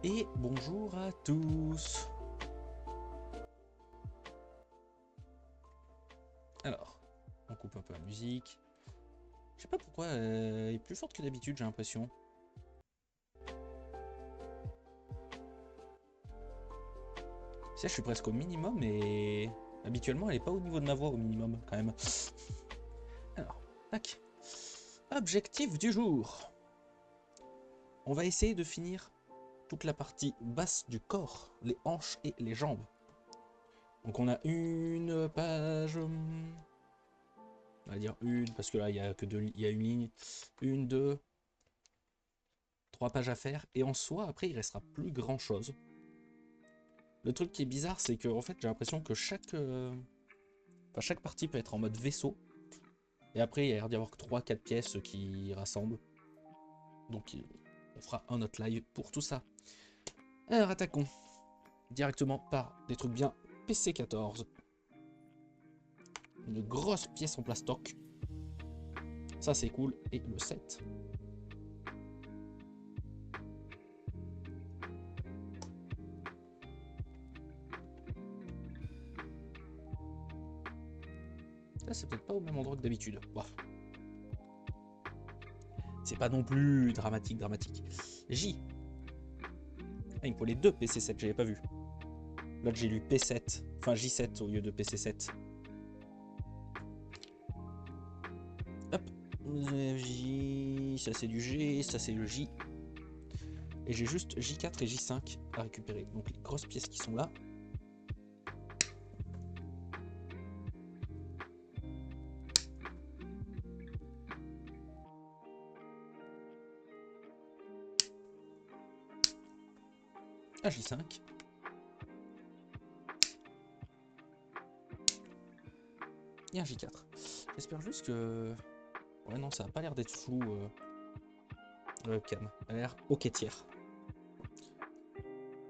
Et bonjour à tous. Alors, on coupe un peu la musique. Je sais pas pourquoi elle est plus forte que d'habitude, j'ai l'impression. Je suis presque au minimum et habituellement elle est pas au niveau de ma voix au minimum quand même. Alors, tac. Objectif du jour. On va essayer de finir toute la partie basse du corps, les hanches et les jambes. Donc on a une page. On va dire une, parce que là il y a que deux, il y a une ligne. Une, deux, trois pages à faire. Et en soi, après il restera plus grand chose. Le truc qui est bizarre, c'est que en fait j'ai l'impression que chaque partie peut être en mode vaisseau. Et après il y a l'air d'y avoir que 3-4 pièces qui rassemblent. Donc on fera un autre live pour tout ça. Alors attaquons directement par des trucs bien PC14. Une grosse pièce en plastoc. Ça c'est cool. Et le 7. Là c'est peut-être pas au même endroit que d'habitude. Bon. C'est pas non plus dramatique. J. Ah, il me faut les deux PC7, j'avais pas vu. Là j'ai lu P7, enfin J7 au lieu de PC7. Hop. J, ça c'est du G, ça c'est le J. Et j'ai juste J4 et J5 à récupérer. Donc les grosses pièces qui sont là. Un J5. Et un J4. J'espère juste que... Ouais non, ça a pas l'air d'être flou. Cam. Elle a l'air ok tiers.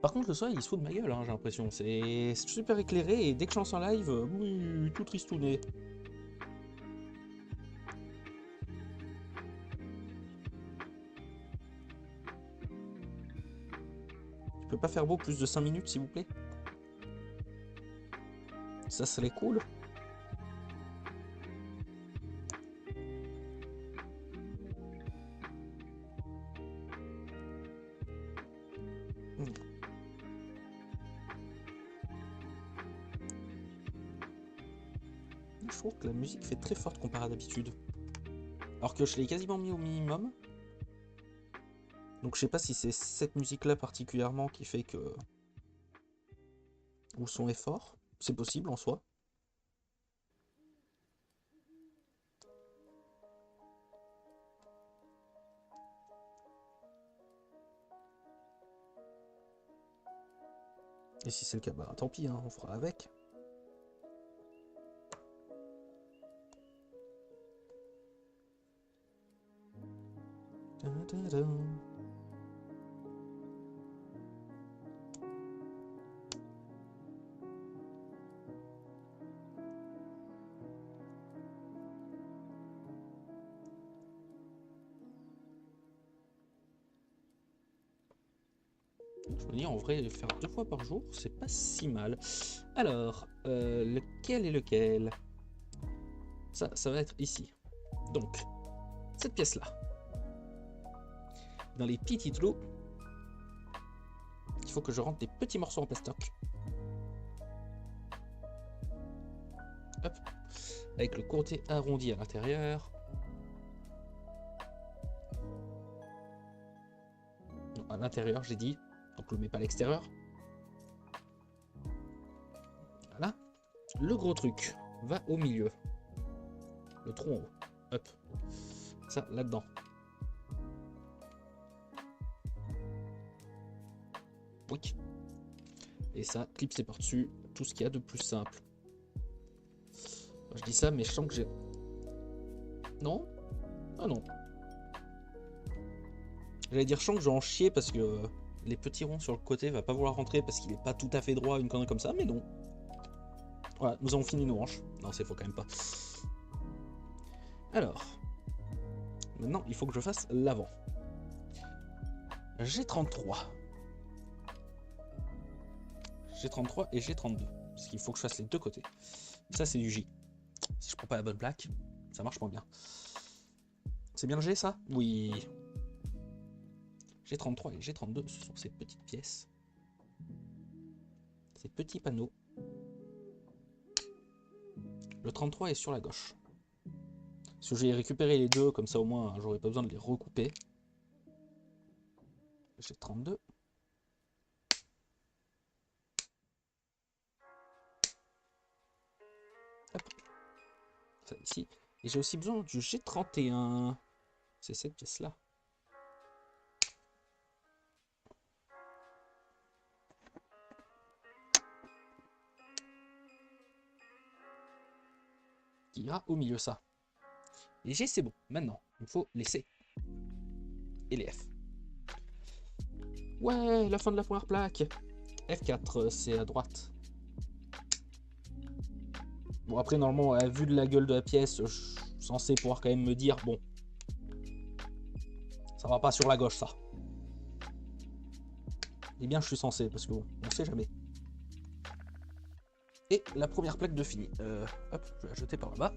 Par contre le soleil il se fout de ma gueule, hein, j'ai l'impression. C'est super éclairé et dès que je lance en live, oui, tout tristouné. Je peux pas faire beau plus de 5 minutes s'il vous plaît? Ça serait cool. Je trouve que la musique fait très forte comparé à d'habitude. Alors que je l'ai quasiment mis au minimum. Donc je sais pas si c'est cette musique là particulièrement qui fait que... où le son est fort. C'est possible en soi. Et si c'est le cas, bah tant pis, hein, on fera avec. Je me dis en vrai, faire 2 fois par jour, c'est pas si mal. Alors, lequel est lequel? Ça va être ici. Donc, cette pièce-là. Dans les petits trous, il faut que je rentre des petits morceaux en plastoc. Hop. Avec le côté arrondi à l'intérieur. Non, à l'intérieur, j'ai dit. Donc, je le mets pas à l'extérieur. Voilà. Le gros truc va au milieu. Le trou en haut. Hop. Ça, là-dedans. Oui. Et ça, clipsé par-dessus. Tout ce qu'il y a de plus simple. Je dis ça, mais je sens que j'ai... Non? Ah non. J'allais dire, je sens que je vais en chier parce que les petits ronds sur le côté va pas vouloir rentrer parce qu'il est pas tout à fait droit, une connerie comme ça, mais non. Voilà, nous avons fini nos hanches. Non, c'est faux quand même pas. Alors, maintenant, il faut que je fasse l'avant. J'ai 33. G33 et G32. Parce qu'il faut que je fasse les deux côtés. Ça, c'est du J. Si je prends pas la bonne plaque, ça marche pas bien. C'est bien le G, ça? Oui. G33 et G32, ce sont ces petites pièces. Ces petits panneaux. Le 33 est sur la gauche. Parce que j'ai récupéré les deux, comme ça au moins j'aurais pas besoin de les recouper. G32. Hop. Ça ici. Et j'ai aussi besoin du G31. C'est cette pièce-là. Qui ira au milieu, ça. Les G, c'est bon. Maintenant, il faut les C. Et les F. Ouais, la fin de la première plaque. F4, c'est à droite. Bon, après, normalement, à vue de la gueule de la pièce, je suis censé pouvoir quand même me dire, bon, ça va pas sur la gauche, ça. Eh bien, je suis censé, parce que bon, on sait jamais. Et la première plaque de fini. Hop, je vais la jeter par là-bas.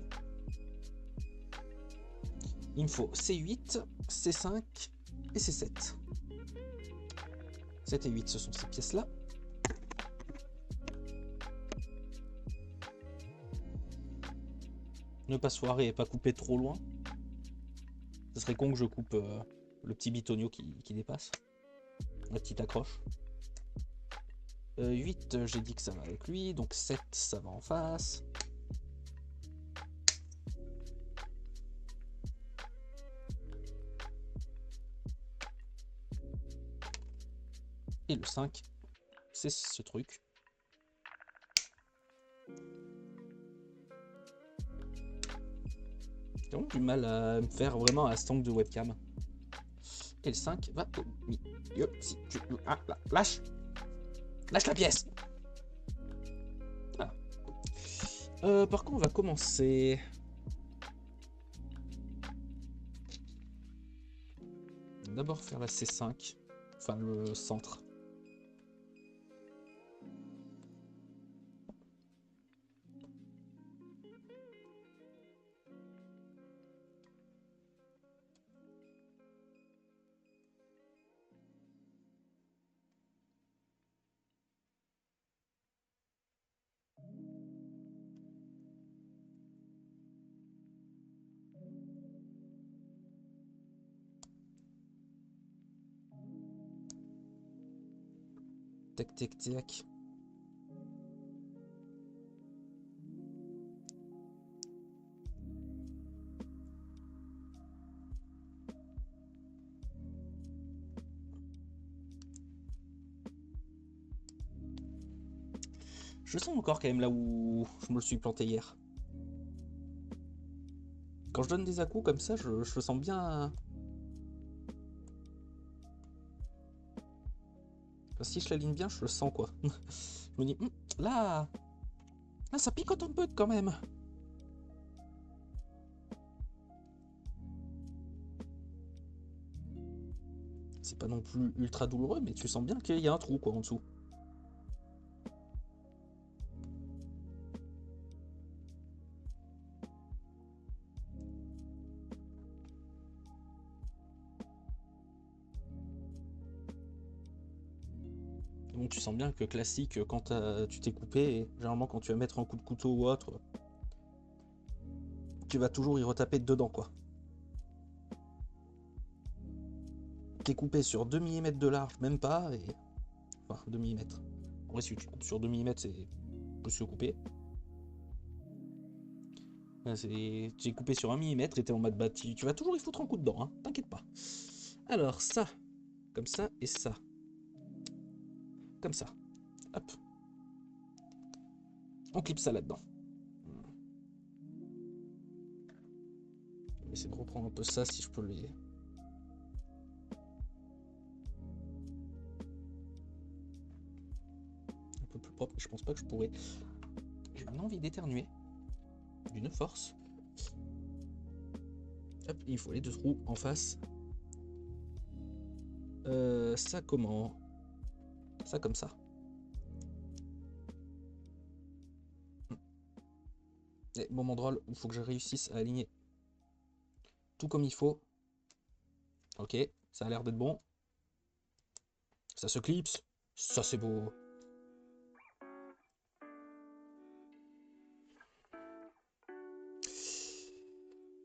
Il me faut C8, C5 et C7. 7 et 8, ce sont ces pièces-là. Ne pas se foirer et pas couper trop loin. Ce serait con que je coupe le petit bitonio qui dépasse. La petite accroche. 8, j'ai dit que ça va avec lui. Donc 7, ça va en face. Et le 5, c'est ce truc. J'ai vraiment du mal à me faire vraiment à cet angle de webcam. Et le 5 va au milieu. Si tu... Ah, là, lâche. Lâche la pièce. Voilà. Par contre, on va commencer. D'abord faire la C5. Enfin, le centre. Tac, tac, tac. Je sens encore quand même là où je me suis planté hier. Quand je donne des à-coups comme ça, je le sens bien. Enfin, si je l'aligne bien, je le sens quoi. Je me dis, là, ça picote un peu quand même. C'est pas non plus ultra douloureux, mais tu sens bien qu'il y a un trou quoi en dessous. Bon, tu sens bien que classique, quand tu t'es coupé, et généralement quand tu vas mettre un coup de couteau ou autre, tu vas toujours y retaper dedans quoi. Qui est coupé sur 2 mm de large, même pas, et... Enfin, 2 mm. En vrai, si tu coupes sur 2 mm, c'est plus que coupé. J'ai coupé sur 1 mm et t'es en mode bah, tu vas toujours y foutre un coup dedans, hein, t'inquiète pas. Alors, ça, comme ça, et ça. Comme ça. Hop. On clip ça là-dedans. Je vais essayer de reprendre un peu ça si je peux les... Un peu plus propre, je pense pas que je pourrais. J'ai une envie d'éternuer. D'une force. Hop, il faut les deux trous en face. Ça comment? Ça comme ça. Et moment drôle, il faut que je réussisse à aligner tout comme il faut. Ok, ça a l'air d'être bon. Ça se clipse. Ça c'est beau.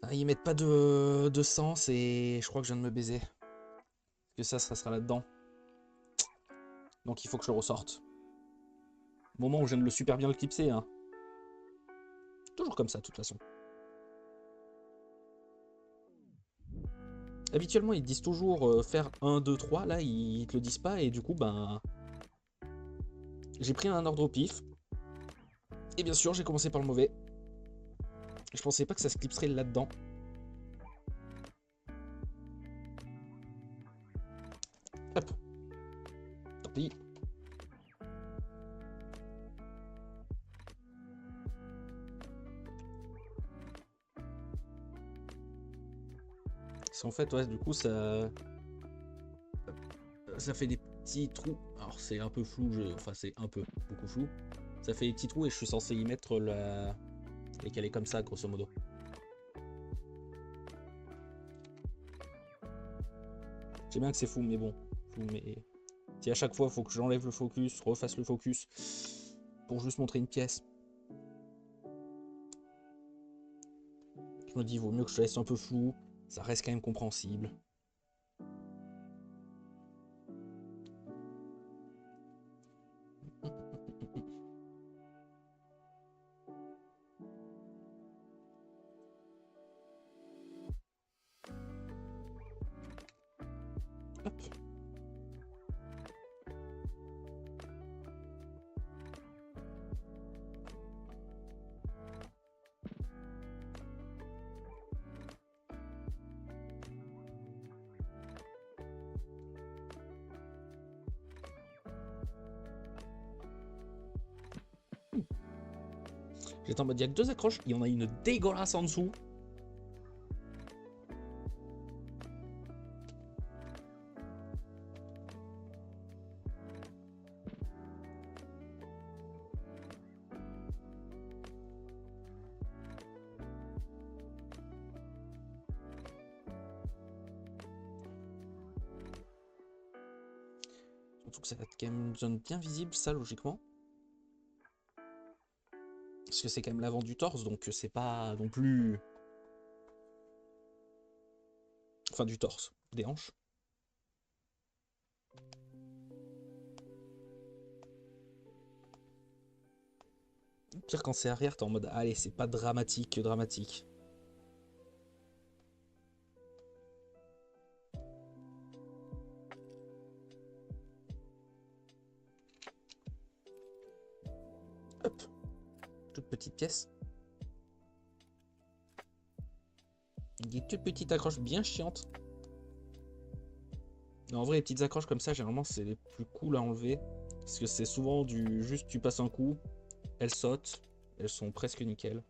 Ah, ils mettent pas de sens et je crois que je viens de me baiser. Que ça sera là-dedans. Donc il faut que je le ressorte. Moment où je viens de le super bien le clipser. Hein. Toujours comme ça de toute façon. Habituellement ils disent toujours faire 1, 2, 3. Là ils te le disent pas et du coup ben... J'ai pris un ordre au pif. Et bien sûr j'ai commencé par le mauvais. Je pensais pas que ça se clipserait là-dedans. Hop. Tant pis. Parce qu'en fait, ouais, du coup, ça fait des petits trous. Alors, c'est un peu flou, enfin, c'est un peu, beaucoup flou. Ça fait des petits trous et je suis censé y mettre la... Et qu'elle est comme ça, grosso modo. Je sais bien que c'est fou, mais bon. Flou, mais... Si à chaque fois, il faut que j'enlève le focus, refasse le focus, pour juste montrer une pièce. Je me dis, vaut mieux que je laisse un peu flou. Ça reste quand même compréhensible. Hop. J'étais en mode, il y a que 2 accroches, il y en a une dégueulasse en dessous. Surtout que ça va être quand même une zone bien visible, ça, logiquement. Parce que c'est quand même l'avant du torse, donc c'est pas non plus... Enfin, du torse, des hanches. Pire quand c'est arrière, t'es en mode, allez, c'est pas dramatique, dramatique. Hop, toute petite pièce. Des toutes petites accroches bien chiantes. En vrai, les petites accroches comme ça, généralement, c'est les plus cool à enlever. Parce que c'est souvent du juste tu passes un coup, elles sautent, elles sont presque nickel.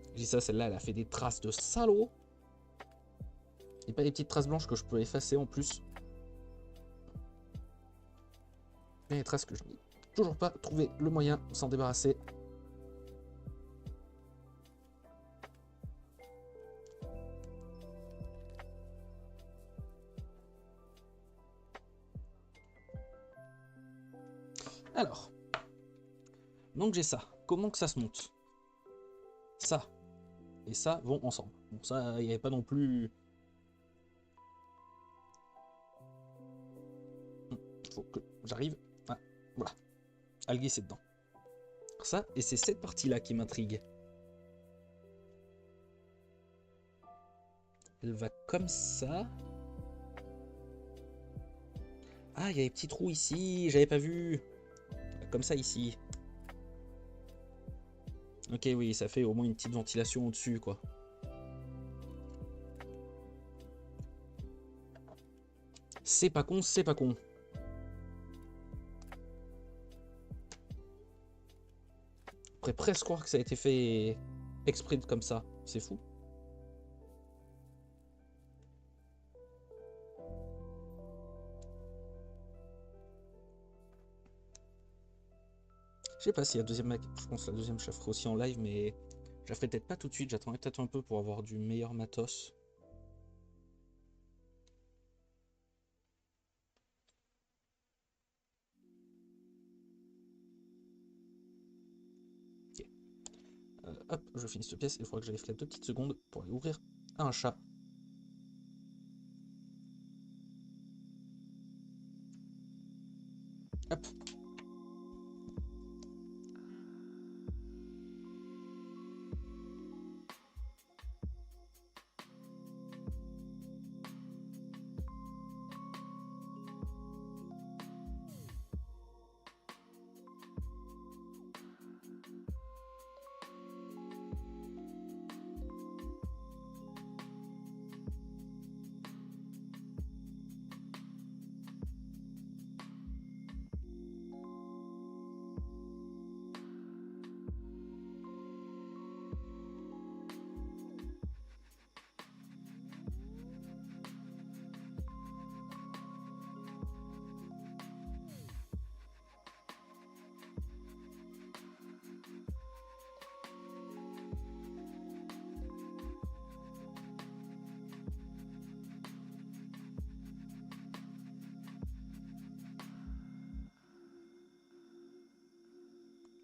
Je dis ça, celle-là, elle a fait des traces de salaud. Et pas des petites traces blanches que je peux effacer en plus. Mais des traces que je n'ai toujours pas trouvé le moyen de s'en débarrasser. Alors, donc j'ai ça. Comment que ça se monte? Ça et ça vont ensemble. Bon, ça, il n'y avait pas non plus... Faut que j'arrive à... Voilà, à le glisser dedans. Ça, et c'est cette partie-là qui m'intrigue. Elle va comme ça. Ah, il y a des petits trous ici, j'avais pas vu. Comme ça ici. Ok, oui, ça fait au moins une petite ventilation au-dessus, quoi. C'est pas con, c'est pas con. On pourrait presque croire que ça a été fait exprès comme ça. C'est fou. Je sais pas si la deuxième, je pense que la deuxième je la ferai aussi en live, mais je la ferai peut-être pas tout de suite, j'attendrai peut-être un peu pour avoir du meilleur matos. Ok. Hop, je finis cette pièce, il faudra que j'aille faire 2 petites secondes pour aller ouvrir un chat. Hop.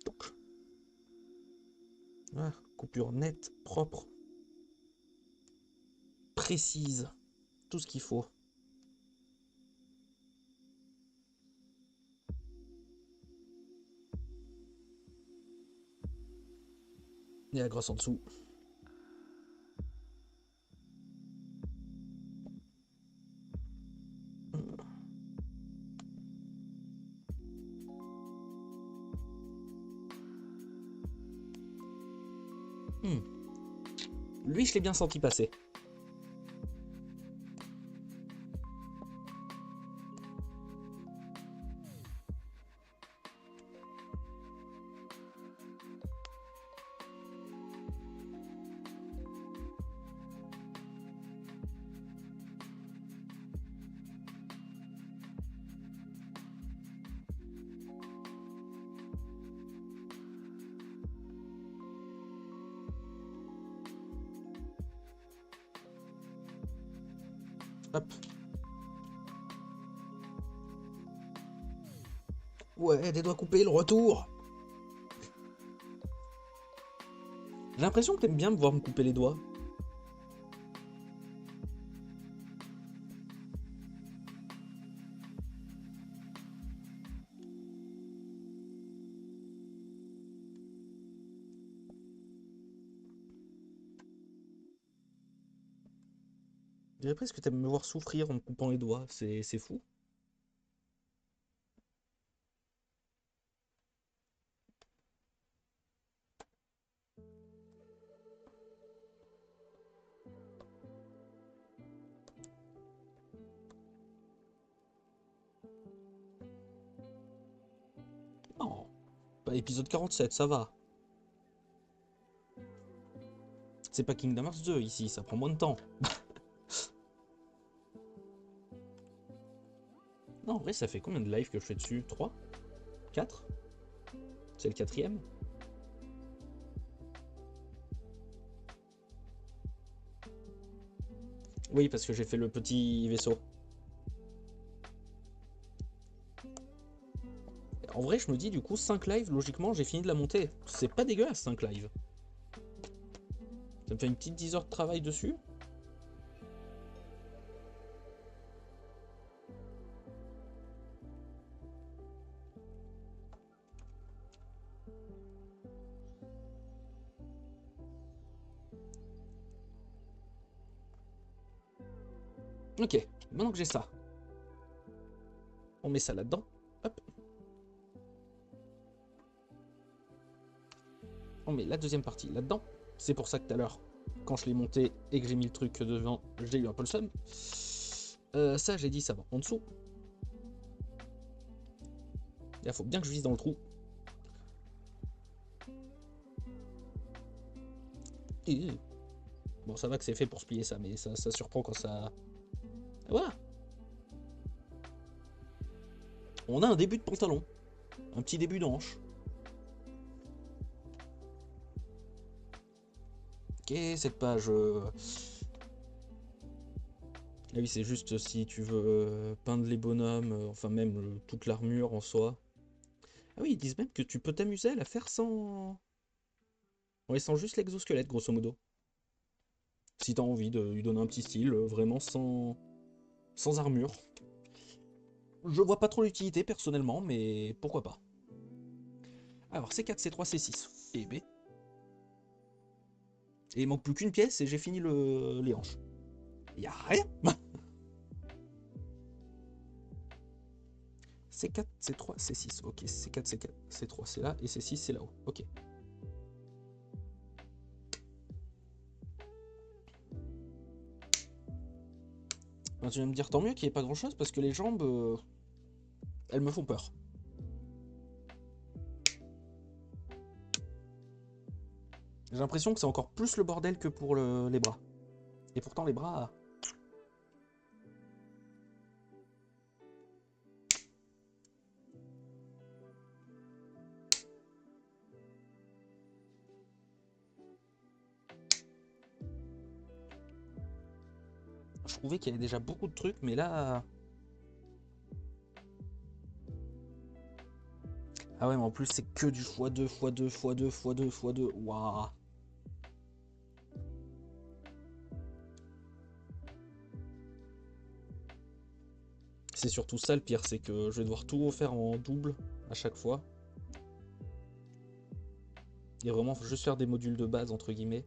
Donc. Ah, coupure nette, propre, précise, tout ce qu'il faut. Et la grosse en dessous. Lui, je l'ai bien senti passer. Hop. Ouais, des doigts coupés, le retour. J'ai l'impression que t'aimes bien me voir me couper les doigts. Je dirais presque que t'aimes me voir souffrir en me coupant les doigts. C'est fou. Non. Pas épisode 47, ça va. C'est pas Kingdom Hearts 2 ici, ça prend moins de temps. Non, en vrai, ça fait combien de lives que je fais dessus? 3? 4? C'est le 4ème? Oui, parce que j'ai fait le petit vaisseau. En vrai, je me dis, du coup, 5 lives, logiquement, j'ai fini de la monter. C'est pas dégueulasse, 5 lives. Ça me fait une petite 10 heures de travail dessus. Ok, maintenant que j'ai ça, on met ça là-dedans. Hop. On met la deuxième partie là-dedans. C'est pour ça que tout à l'heure, quand je l'ai monté et que j'ai mis le truc devant, j'ai eu un peu le seum. Ça, j'ai dit, ça va en dessous. Il faut bien que je vise dans le trou. Et... Bon, ça va que c'est fait pour se plier ça, mais ça surprend quand ça... Voilà. On a un début de pantalon. Un petit début de hanche. Ok, cette page... Ah oui, c'est juste si tu veux peindre les bonhommes, enfin même toute l'armure en soi. Ah oui, ils disent même que tu peux t'amuser à la faire sans... En laissant juste l'exosquelette, grosso modo. Si t'as envie de lui donner un petit style, vraiment sans armure. Je vois pas trop l'utilité personnellement, mais pourquoi pas. Alors, C4, C3, C6 et B. Et il manque plus qu'une pièce et j'ai fini les hanches. Y'a rien. C4, C3, C6. Ok, C4, C4, C3 c'est là et C6 c'est là-haut. Ok. Ben, tu vas me dire tant mieux qu'il n'y ait pas grand chose parce que les jambes, elles me font peur. J'ai l'impression que c'est encore plus le bordel que pour les bras. Et pourtant les bras... Je trouvais qu'il y avait déjà beaucoup de trucs, mais là... Ah ouais, mais en plus c'est que du x2, x2, x2, x2, x2. Waouh. C'est surtout ça le pire, c'est que je vais devoir tout refaire en double à chaque fois. Et vraiment juste faire des modules de base entre guillemets.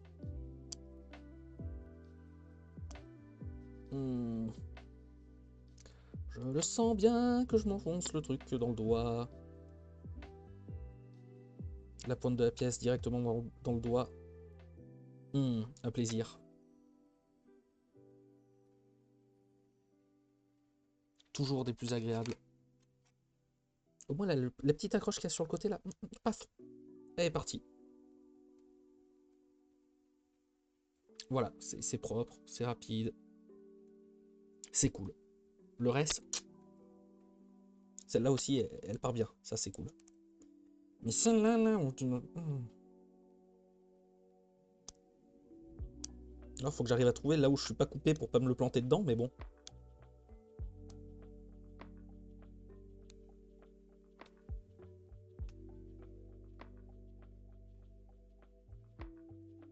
Hmm. Je le sens bien que je m'enfonce le truc dans le doigt. La pointe de la pièce directement dans le doigt. Un plaisir. Toujours des plus agréables. Au moins la petite accroche qu'il y a sur le côté là, paf, elle est partie. Voilà, c'est propre, c'est rapide. C'est cool. Le reste, celle-là aussi, elle part bien. Ça, c'est cool. Mais celle-là, là, alors, faut que j'arrive à trouver là où je suis pas coupé pour pas me le planter dedans, mais bon.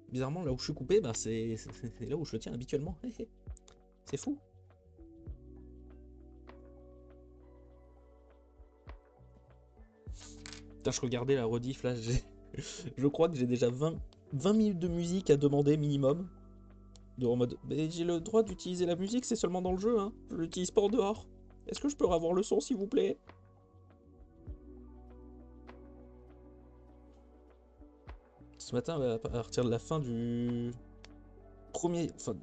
Bizarrement, là où je suis coupé, bah, c'est là où je le tiens habituellement. C'est fou. Putain, je regardais la rediff là, je crois que j'ai déjà 20 minutes de musique à demander minimum. En mode, mais j'ai le droit d'utiliser la musique, c'est seulement dans le jeu, hein. Je l'utilise pas en dehors. Est-ce que je peux avoir le son, s'il vous plaît? Ce matin, à partir de la fin du premier... Enfin,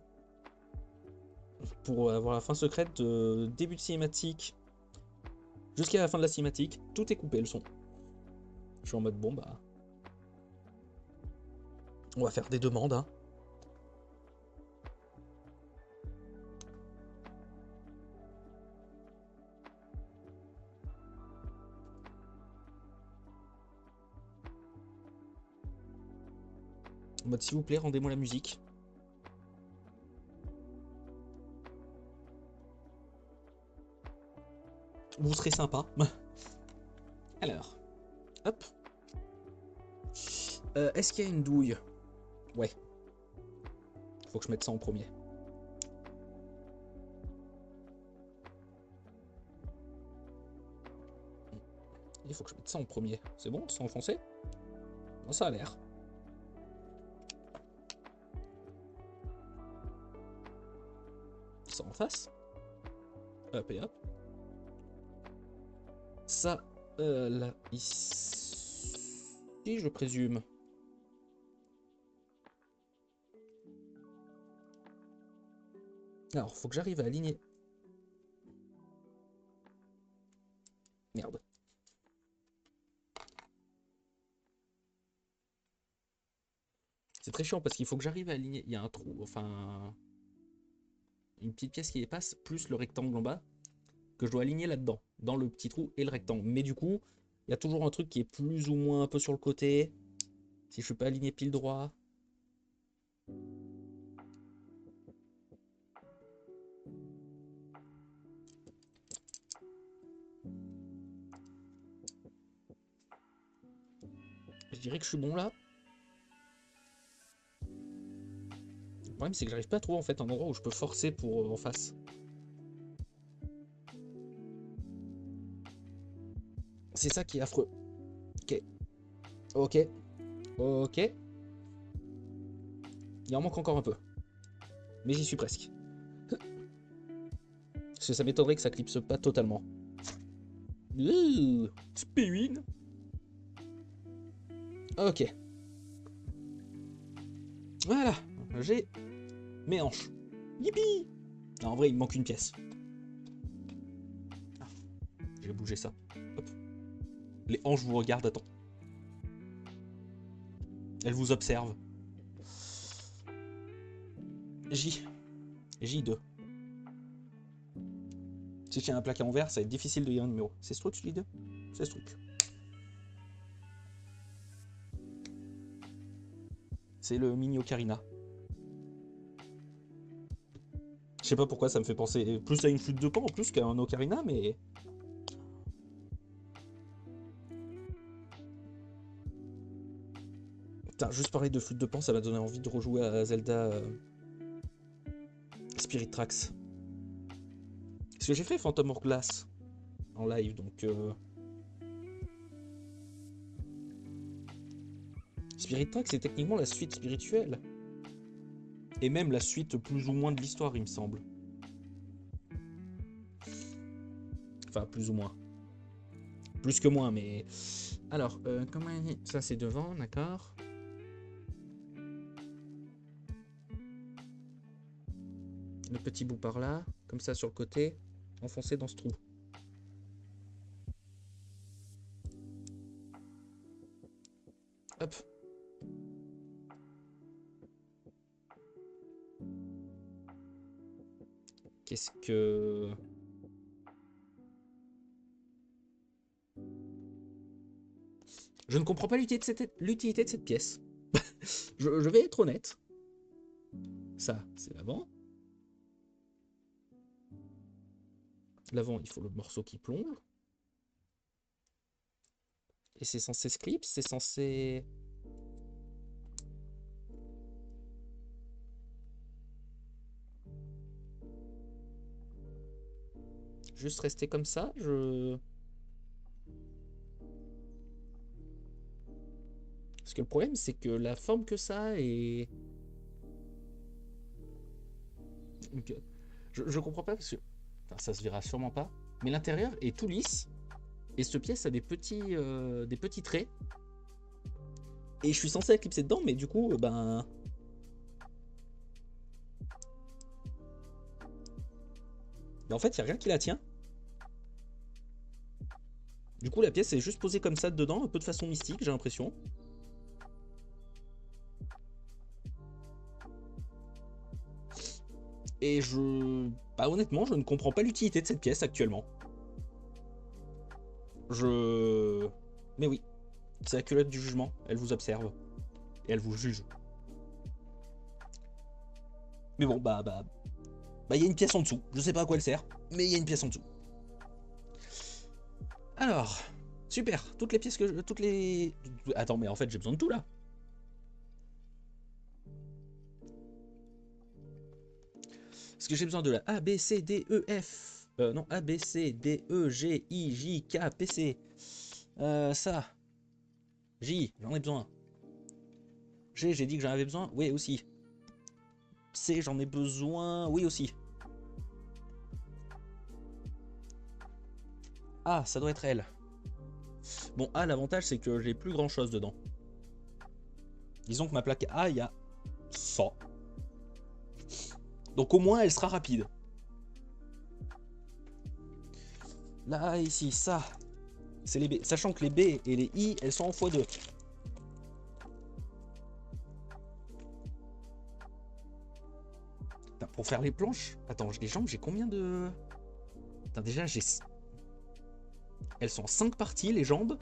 pour avoir la fin secrète, début de cinématique jusqu'à la fin de la cinématique, tout est coupé le son. Je suis en mode, bon bah... On va faire des demandes, hein. En mode, s'il vous plaît, rendez-moi la musique. Vous serez sympa. Alors, hop. Est-ce qu'il y a une douille? Ouais. Faut que je mette ça en premier. Il faut que je mette ça en premier. C'est bon? C'est enfoncé? Bon, ça a l'air. Ça en face. Hop et hop. Ça, là, ici, je présume. Alors, faut que j'arrive à aligner. Merde. C'est très chiant parce qu'il faut que j'arrive à aligner. Il y a un trou, enfin... Une petite pièce qui dépasse, plus le rectangle en bas, que je dois aligner là-dedans, dans le petit trou et le rectangle. Mais du coup, il y a toujours un truc qui est plus ou moins un peu sur le côté. Si je suis pas aligné pile droit. Je dirais que je suis bon là. Le problème c'est que j'arrive pas à trouver en fait un endroit où je peux forcer pour en face. C'est ça qui est affreux. Ok. Ok. Ok. Il en manque encore un peu. Mais j'y suis presque. Parce que ça m'étonnerait que ça clipse pas totalement. Spin. Ok. Voilà. J'ai mes hanches. Yippee. En vrai, il me manque une pièce. Ah, j'ai bougé ça. Hop. Les hanches vous regardent, attends. Elles vous observent. J2. Si je tiens un plaqué en verre, ça va être difficile de lire un numéro. C'est ce truc, celui 2. C'est ce truc. C'est le mini ocarina. Je sais pas pourquoi ça me fait penser plus à une flûte de pan en plus qu'à un ocarina, mais... Putain, juste parler de flûte de pan, ça m'a donné envie de rejouer à Zelda Spirit Tracks. Parce que j'ai fait Phantom Hourglass en live, donc... Spirit Tracks, c'est techniquement la suite spirituelle. Et même la suite plus ou moins de l'histoire, il me semble. Enfin, plus ou moins. Plus que moins, mais... Alors, comment... Ça, c'est devant, d'accord. Le petit bout par là, comme ça sur le côté, enfoncé dans ce trou. Hop. Qu'est-ce que... Je ne comprends pas l'utilité de cette pièce. je vais être honnête. Ça, c'est l'avant. L'avant, il faut le morceau qui plonge. Et c'est censé se clip, c'est censé... Juste rester comme ça, Parce que le problème, c'est que la forme que ça est... Donc, je comprends pas parce que... Enfin, ça se verra sûrement pas. Mais l'intérieur est tout lisse. Et cette pièce a des petits traits. Et je suis censé éclipser dedans, mais du coup, ben... Ben en fait, il n'y a rien qui la tient. Du coup, la pièce est juste posée comme ça dedans, un peu de façon mystique, j'ai l'impression. Et bah honnêtement, je ne comprends pas l'utilité de cette pièce actuellement. Mais oui, c'est la culotte du jugement, elle vous observe. Et elle vous juge. Mais bon, bah, il y a une pièce en dessous. Je sais pas à quoi elle sert, mais il y a une pièce en dessous. Alors, super, toutes les pièces que toutes les... Attends, mais en fait, j'ai besoin de tout, là. Parce que j'ai besoin de la A, B, C, D, E, F. Non, A, B, C, D, E, G, I, J, K, P, C. Ça. J, j'en ai besoin. G, j'ai dit que j'en avais besoin. Oui, aussi. C, j'en ai besoin. Oui, aussi. A, ça doit être elle. Bon, A, l'avantage, c'est que j'ai plus grand chose dedans. Disons que ma plaque A, il y a 100. Donc au moins, elle sera rapide. Là, ici, ça, c'est les B. Sachant que les B et les I, elles sont en x2. Putain, pour faire les planches... Attends, les jambes, j'ai combien de... Putain, déjà, j'ai... Elles sont en 5 parties, les jambes.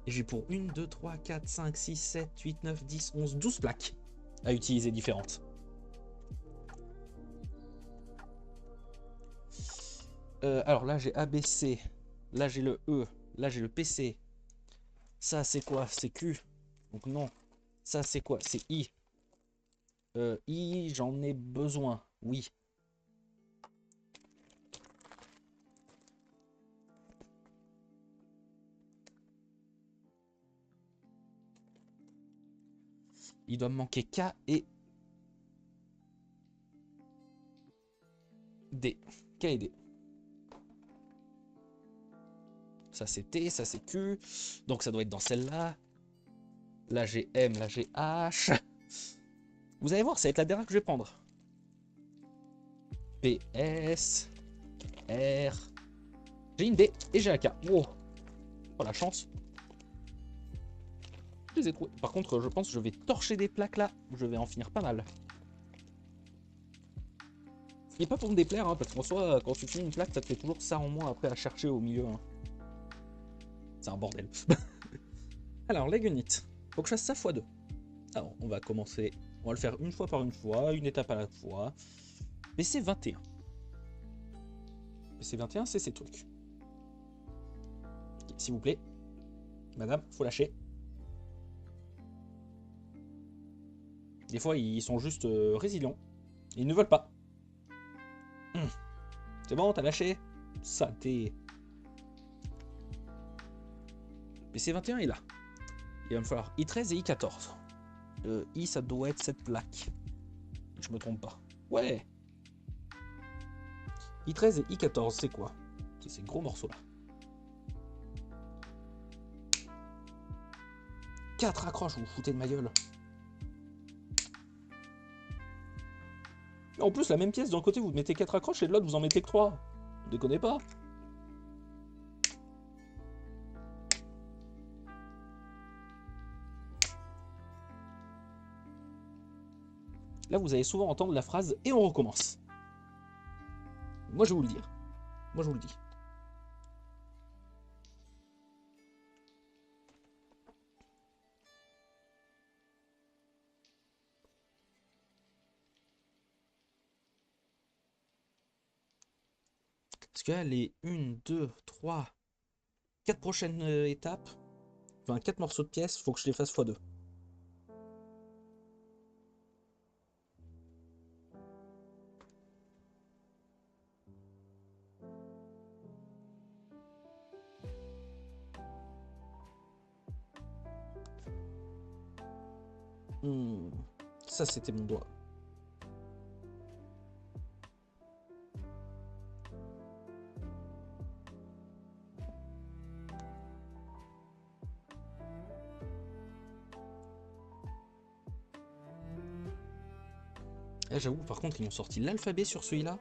Et j'ai pour 1, 2, 3, 4, 5, 6, 7, 8, 9, 10, 11, 12 plaques. à utiliser différentes. Alors là j'ai ABC, là j'ai le E, là j'ai le PC. Ça c'est quoi? C'est Q. Donc non. Ça c'est quoi? C'est I. I, j'en ai besoin. Oui. Il doit me manquer K et D. K et D. Ça c'est T, ça c'est Q. Donc ça doit être dans celle-là. Là j'ai M, là j'ai H. Vous allez voir, ça va être la dernière que je vais prendre. P, S, R. J'ai une D et j'ai un K. Wow. Oh la chance. Je les ai trouvés. Par contre, je pense que je vais torcher des plaques là. Je vais en finir pas mal. Ce qui n'est pas pour me déplaire, hein, parce qu'en soi, quand tu finis une plaque, ça te fait toujours ça en moins après à chercher au milieu. Hein. C'est un bordel. Alors, les gunnites. Faut que je fasse ça x2. Alors, on va commencer. On va le faire une fois par une fois, une étape à la fois. BC 21. BC 21, c'est ces trucs. S'il vous plaît. Madame, faut lâcher. Des fois, ils sont juste résilients. Ils ne veulent pas. C'est bon, t'as lâché. Saleté. BC 21 est là. Il va me falloir I13 et I14. I, ça doit être cette plaque. Je me trompe pas. Ouais. I13 et I14, c'est quoi? C'est ces gros morceaux là. 4 accroches, vous vous foutez de ma gueule. En plus, la même pièce, d'un côté, vous mettez 4 accroches et de l'autre, vous en mettez que 3. Vous déconnez pas. Là, vous allez souvent entendre la phrase « et on recommence ». Moi, je vais vous le dire. Moi, je vous le dis. Parce que là, les 1, 2, 3, 4 prochaines étapes, enfin 4 morceaux de pièces, il faut que je les fasse x2. Ça, c'était mon doigt. Là, j'avoue, par contre, ils m'ont sorti l'alphabet sur celui-là.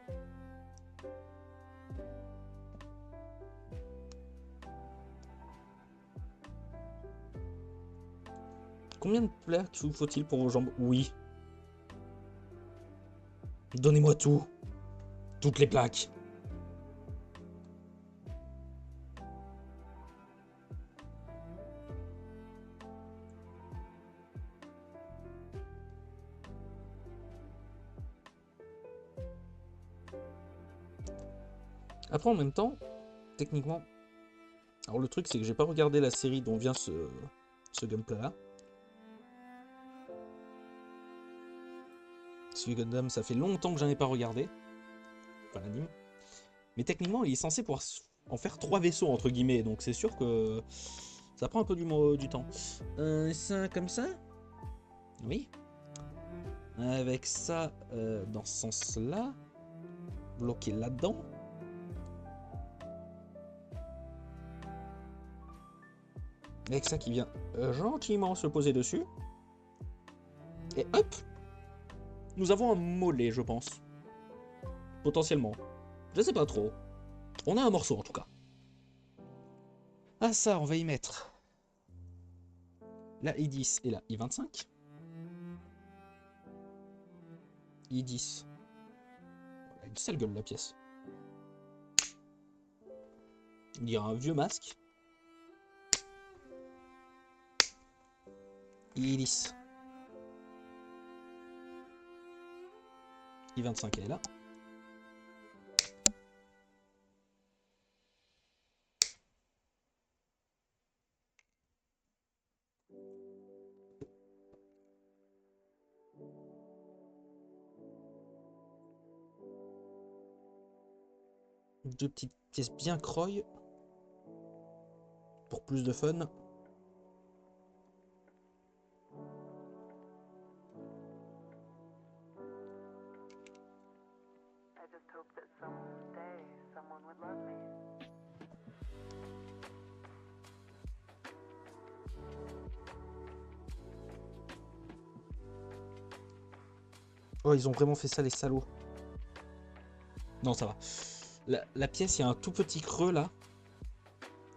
Combien de plaques vous faut-il pour vos jambes? Oui. Donnez-moi tout. Toutes les plaques. Après, en même temps, techniquement... Alors, le truc, c'est que j'ai pas regardé la série dont vient ce gameplay-là. Celui Gundam, ça fait longtemps que j'en ai pas regardé. Enfin, l'anime. Mais techniquement, il est censé pouvoir en faire 3 vaisseaux, entre guillemets. Donc, c'est sûr que ça prend un peu du temps. Ça, comme ça? Oui. Avec ça, dans ce sens-là. Bloqué là-dedans. Avec ça qui vient gentiment se poser dessus. Et hop! Nous avons un mollet, je pense. Potentiellement. Je sais pas trop. On a un morceau, en tout cas. Ah ça, on va y mettre la I10 et la I25. I10. Elle a une sale gueule, la pièce. Il y a un vieux masque. I10. I25 elle est là. Deux petites pièces bien croy. Pour plus de fun. Oh, ils ont vraiment fait ça, les salauds. Non, ça va. La pièce, il y a un tout petit creux là.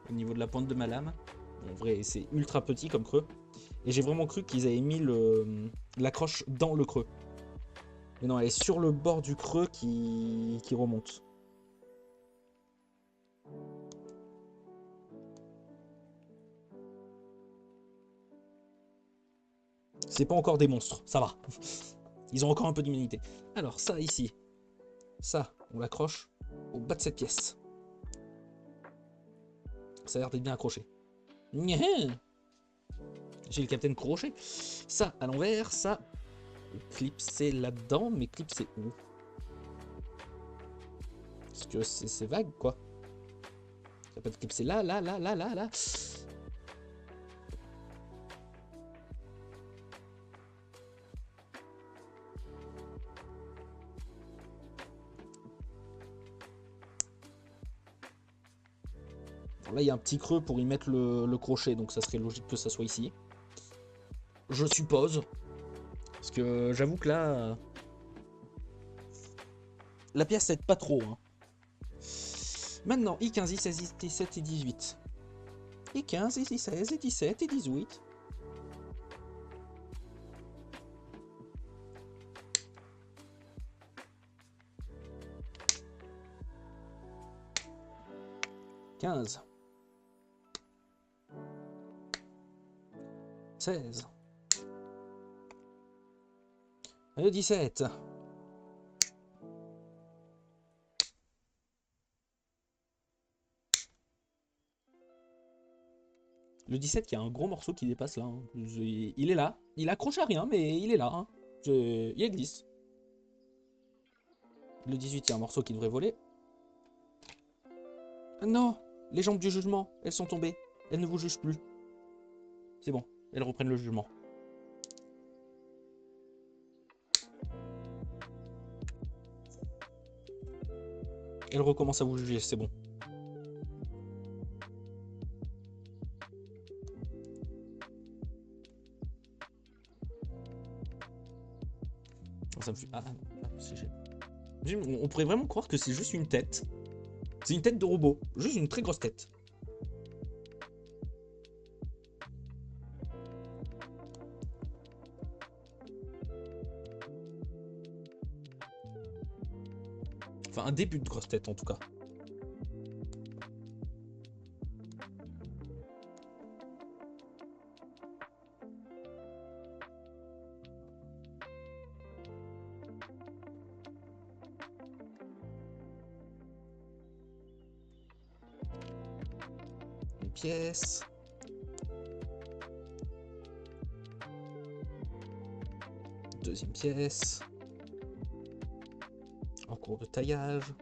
Au niveau de la pointe de ma lame. Bon, en vrai, c'est ultra petit comme creux. Et j'ai vraiment cru qu'ils avaient mis l'accroche dans le creux. Mais non, elle est sur le bord du creux qui remonte. C'est pas encore des monstres, ça va. Ils ont encore un peu d'humanité. Alors, ça ici. Ça, on l'accroche au bas de cette pièce. Ça a l'air d'être bien accroché. J'ai le Capitaine Crochet. Ça, à l'envers, ça. Clipsé là-dedans, mais clipsé où? Parce que c'est vague, quoi. Ça peut être clipsé là, là, là, là, là, là. Alors là, il y a un petit creux pour y mettre le crochet, donc ça serait logique que ça soit ici. Je suppose. Parce que j'avoue que là... la pièce n'aide pas trop. Hein. Maintenant, I15, I16, I17 et 18. I15, I16, I17 et 18. « 15. 16. Et 17. Le 17 qui a un gros morceau qui dépasse là. Hein. Il est là. Il accroche à rien, mais il est là. Hein. Il existe. Le 18, il y a un morceau qui devrait voler. Ah non! Les jambes du jugement, elles sont tombées. Elles ne vous jugent plus. C'est bon, elles reprennent le jugement. Elles recommencent à vous juger, c'est bon. Ça me fait... Ah non, on pourrait vraiment croire que c'est juste une tête. C'est une tête de robot, juste une très grosse tête. Enfin, un début de grosse tête en tout cas. Une pièce. Deuxième pièce. En cours de taillage.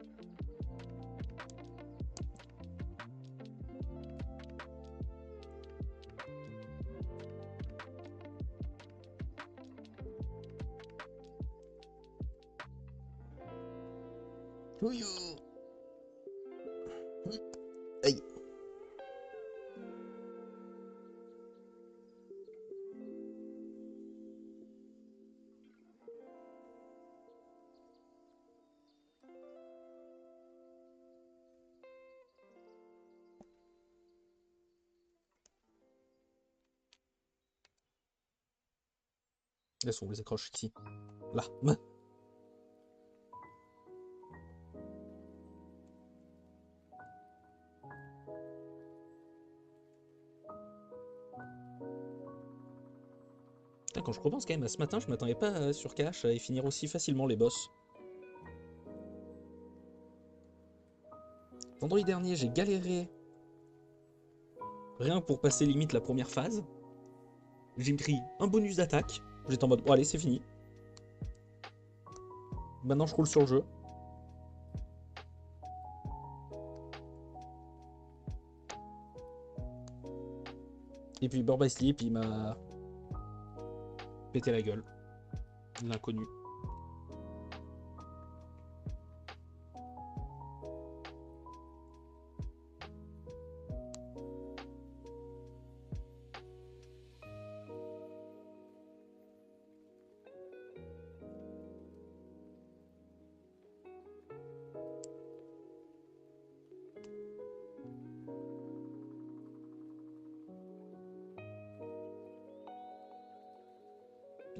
Oui. Aïe. Elles sont où les accroches ici? Là. Quand je repense quand même à ce matin, je m'attendais pas sur Cash à y finir aussi facilement les boss. Vendredi dernier, j'ai galéré. Rien que pour passer limite la première phase. J'ai pris un bonus d'attaque. J'étais en mode, bon allez, c'est fini. Maintenant, je roule sur le jeu. Et puis Borba Sleep, il m'a pété la gueule. L'inconnu.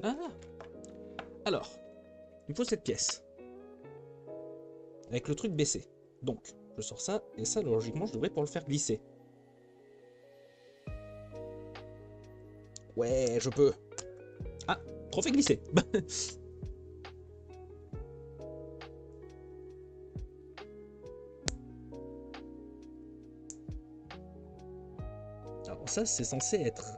Ah. Alors, il me faut cette pièce. Avec le truc baissé. Donc, je sors ça, et ça, logiquement, je devrais pouvoir le faire glisser. Ouais, je peux. Ah, trop fait glisser. Alors ça, c'est censé être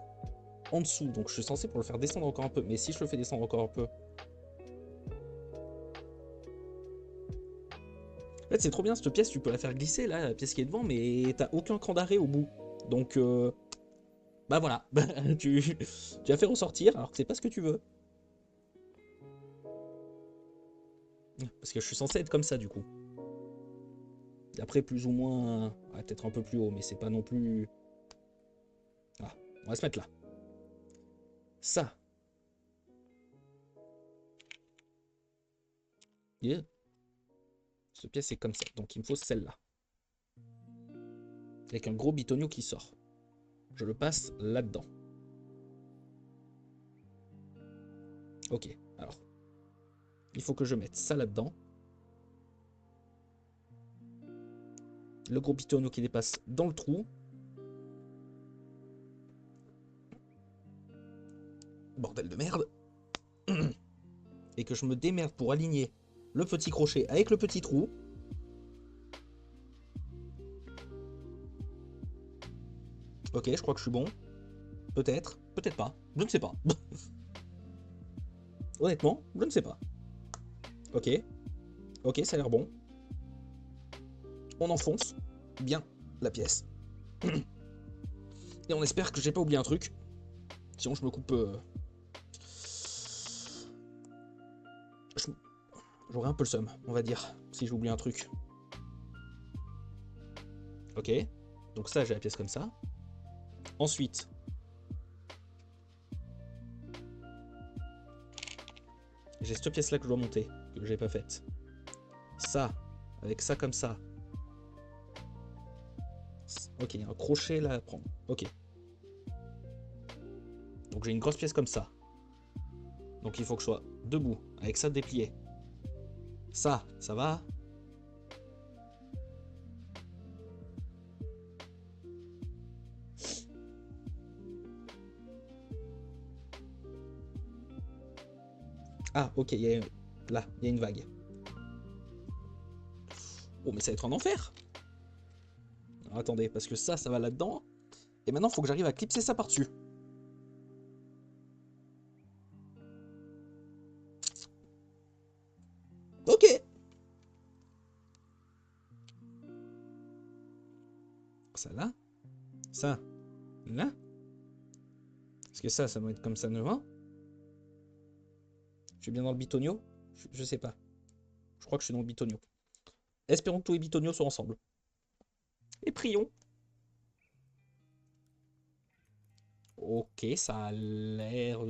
en dessous, donc je suis censé pour le faire descendre encore un peu. Mais si je le fais descendre encore un peu... En fait, c'est trop bien, cette pièce, tu peux la faire glisser, là, la pièce qui est devant, mais t'as aucun cran d'arrêt au bout. Donc, bah voilà, tu as fait ressortir, alors que c'est pas ce que tu veux. Parce que je suis censé être comme ça, du coup. Et après, plus ou moins... Ah, peut-être un peu plus haut, mais c'est pas non plus... Ah, on va se mettre là. Ça. Yeah. Cette pièce est comme ça, donc il me faut celle-là. Avec un gros bitonio qui sort. Je le passe là-dedans. Ok, alors. Il faut que je mette ça là-dedans. Le gros bitonio qui dépasse dans le trou. Bordel de merde. Et que je me démerde pour aligner le petit crochet avec le petit trou. Ok, je crois que je suis bon. Peut-être, peut-être pas. Je ne sais pas. Honnêtement, je ne sais pas. Ok. Ok, ça a l'air bon. On enfonce bien la pièce. Et on espère que j'ai pas oublié un truc. Sinon je me coupe... J'aurais un peu le seum, on va dire, si j'ai oublié un truc. Ok. Donc ça, j'ai la pièce comme ça. Ensuite... J'ai cette pièce-là que je dois monter, que j'ai pas faite. Ça, avec ça comme ça. Ok, un crochet là à prendre. Ok. Donc j'ai une grosse pièce comme ça. Donc il faut que je sois debout, avec ça déplié. Ça va. Ah, ok, là, il y a une vague. Oh, mais ça va être un enfer. Alors, attendez, parce que ça va là-dedans. Et maintenant, il faut que j'arrive à clipser ça par-dessus. Ok. Ça là. Ça. Là. Parce que ça doit être comme ça devant. Je suis bien dans le bitonio. Je sais pas. Je crois que je suis dans le bitonio. Espérons que tous les bitonios soient ensemble. Et prions. Ok, ça a l'air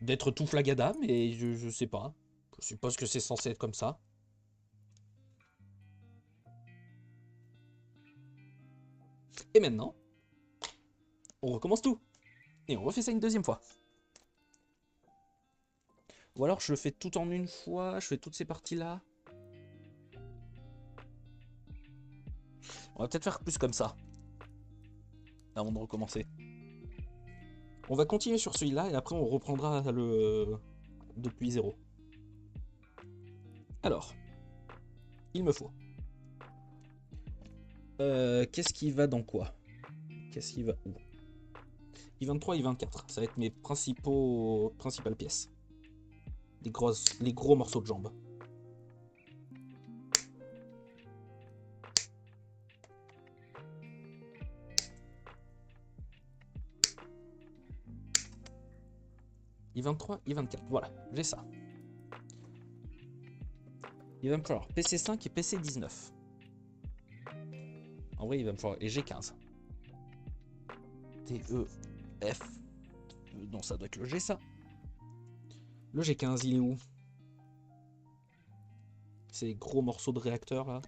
d'être tout flagada, mais je sais pas. Je suppose que c'est censé être comme ça. Et maintenant, on recommence tout. Et on refait ça une deuxième fois. Ou alors je le fais tout en une fois, je fais toutes ces parties-là. On va peut-être faire plus comme ça. Avant de recommencer. On va continuer sur celui-là et après on reprendra le depuis zéro. Alors, il me faut Qu'est-ce qui va dans quoi? Qu'est-ce qui va où? I23, I24, ça va être mes principales pièces. Les gros morceaux de jambes. I23, I24, voilà, j'ai ça. Il va me falloir PC5 et PC19. En vrai, il va me falloir... Et G15. T, E, F. Non, ça doit être le G, ça. Le G15, il est où? Ces gros morceaux de réacteur, là.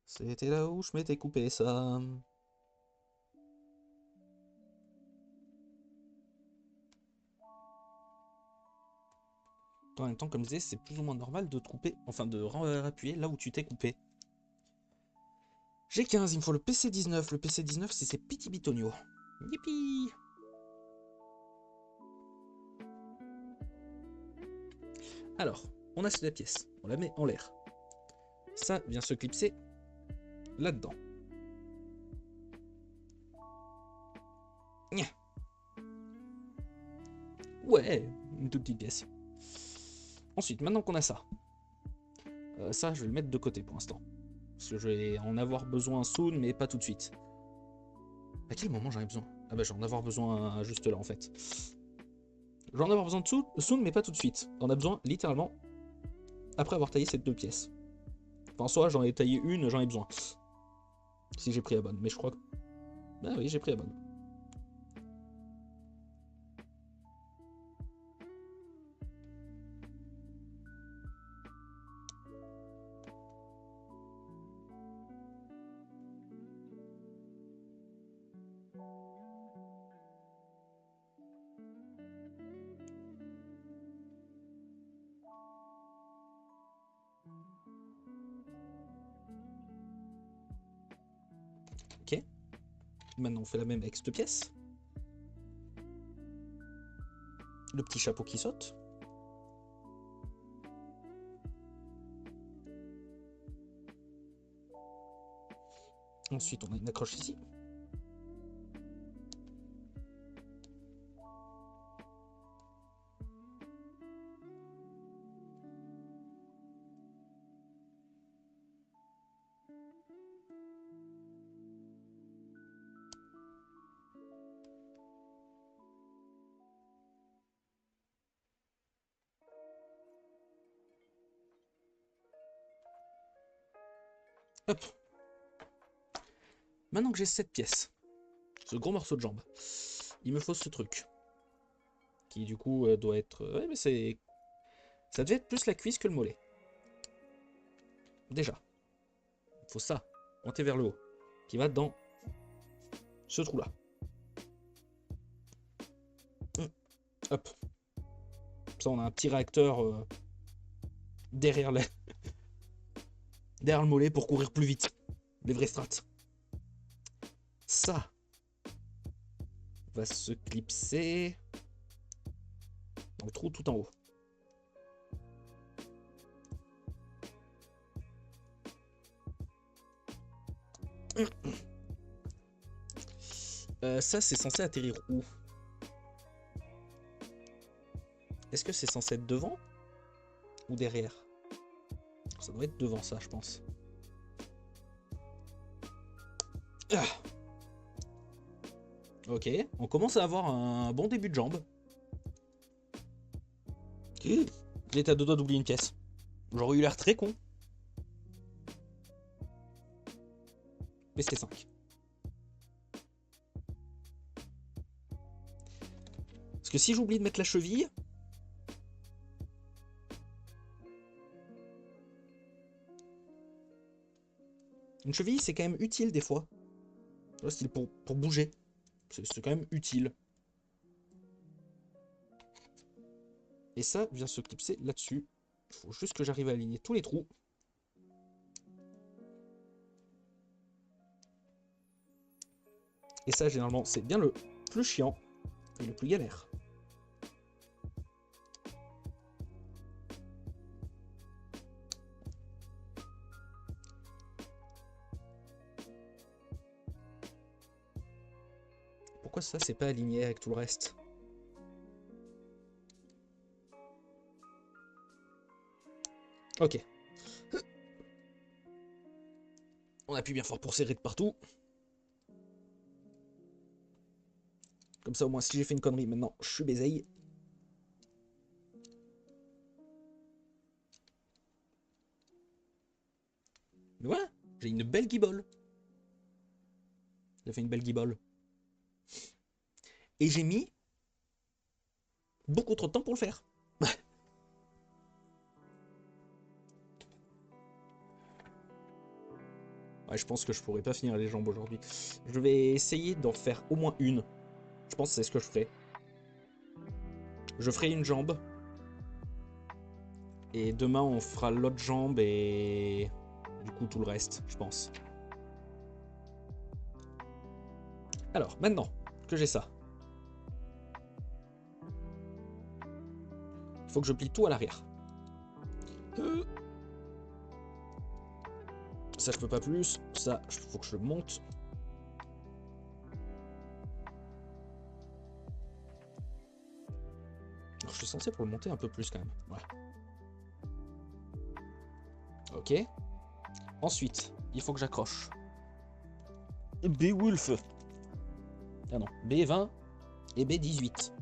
C'était là où je m'étais coupé ça. En même temps, comme je disais, c'est plus ou moins normal de te couper, enfin de appuyer là où tu t'es coupé. G15, il me faut le PC19. Le PC19, c'est ces petits bitonios. Yippee! Alors, on a cette pièce, on la met en l'air. Ça vient se clipser là-dedans. Ouais, une toute petite pièce. Ensuite, maintenant qu'on a ça, ça je vais le mettre de côté pour l'instant. Parce que je vais en avoir besoin soon, mais pas tout de suite. À quel moment j'en ai besoin? Ah bah j'en ai avoir besoin juste là en fait. Je vais en avoir besoin de soon, mais pas tout de suite. On a besoin littéralement après avoir taillé ces deux pièces. Enfin, soit j'en ai taillé une, j'en ai besoin. Si j'ai pris la bonne, mais je crois que... Ah oui, j'ai pris la bonne. Ok. Maintenant on fait la même avec cette pièce. Le petit chapeau qui saute. Ensuite on a une accroche ici. Hop. Maintenant que j'ai cette pièce, ce gros morceau de jambe, il me faut ce truc. Qui du coup doit être... Ouais mais c'est... Ça devait être plus la cuisse que le mollet. Déjà. Il faut ça, monter vers le haut. Qui va dans ce trou-là. Hop. Ça on a un petit réacteur derrière derrière le mollet pour courir plus vite. Les vrais strats. Ça va se clipser dans le trou tout en haut. Ça c'est censé atterrir où? Est-ce que c'est censé être devant ou derrière? Ça doit être devant ça je pense. Ah. Ok, on commence à avoir un bon début de jambe. Il est à deux doigts d'oublier une pièce. J'aurais eu l'air très con. PC5. Parce que si j'oublie de mettre la cheville... Une cheville, c'est quand même utile des fois. Style pour bouger. C'est quand même utile. Et ça vient se clipser là-dessus. Il faut juste que j'arrive à aligner tous les trous. Et ça, généralement, c'est bien le plus chiant et le plus galère. Pourquoi ça, c'est pas aligné avec tout le reste? Ok. On appuie bien fort pour serrer de partout. Comme ça, au moins, si j'ai fait une connerie, maintenant, je suis baisé. Mais voilà, j'ai une belle guibole. J'ai fait une belle guibole. Et j'ai mis beaucoup trop de temps pour le faire. Ouais, je pense que je pourrais pas finir les jambes aujourd'hui. Je vais essayer d'en faire au moins une. Je pense que c'est ce que je ferai. Je ferai une jambe. Et demain, on fera l'autre jambe et du coup tout le reste, je pense. Alors, maintenant que j'ai ça, il faut que je plie tout à l'arrière. Ça, je peux pas plus. Ça, il faut que je le monte. Alors, je suis censé pour le monter un peu plus quand même. Ouais. Ok. Ensuite, il faut que j'accroche Beowulf. Ah non, B20 et B18.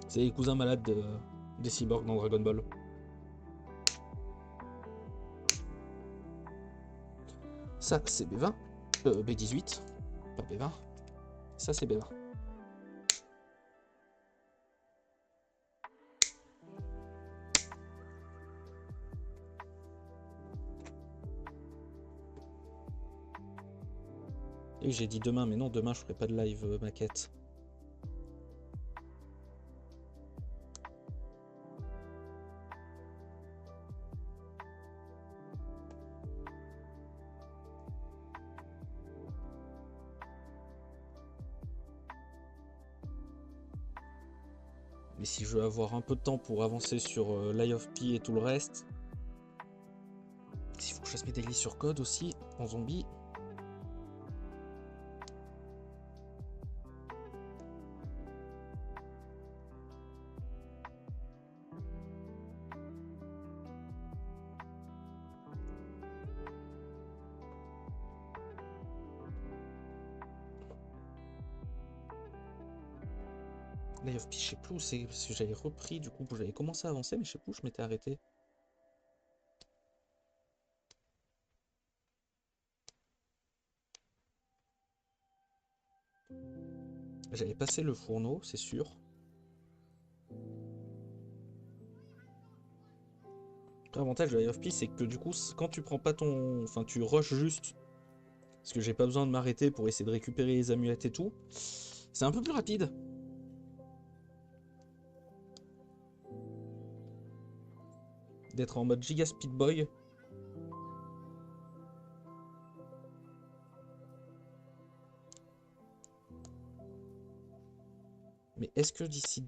C'est les cousins malades des cyborgs dans Dragon Ball. Ça, c'est B20. B18. Pas B20. Ça, c'est B20. Et j'ai dit demain, mais non, demain, je ferai pas de live maquette. Mais si je veux avoir un peu de temps pour avancer sur Lie of P et tout le reste, s'il faut que je fasse mes daily sur code aussi, en zombie. Lie of P, je sais plus où c'est, parce que j'avais repris, du coup, j'avais commencé à avancer, mais je sais plus où je m'étais arrêté. J'avais passé le fourneau, c'est sûr. L'avantage de Lie of P, c'est que du coup, quand tu prends pas ton... Enfin, tu rushes juste, parce que j'ai pas besoin de m'arrêter pour essayer de récupérer les amulettes et tout, c'est un peu plus rapide. D'être en mode Giga Speed Boy. Mais est-ce que d'ici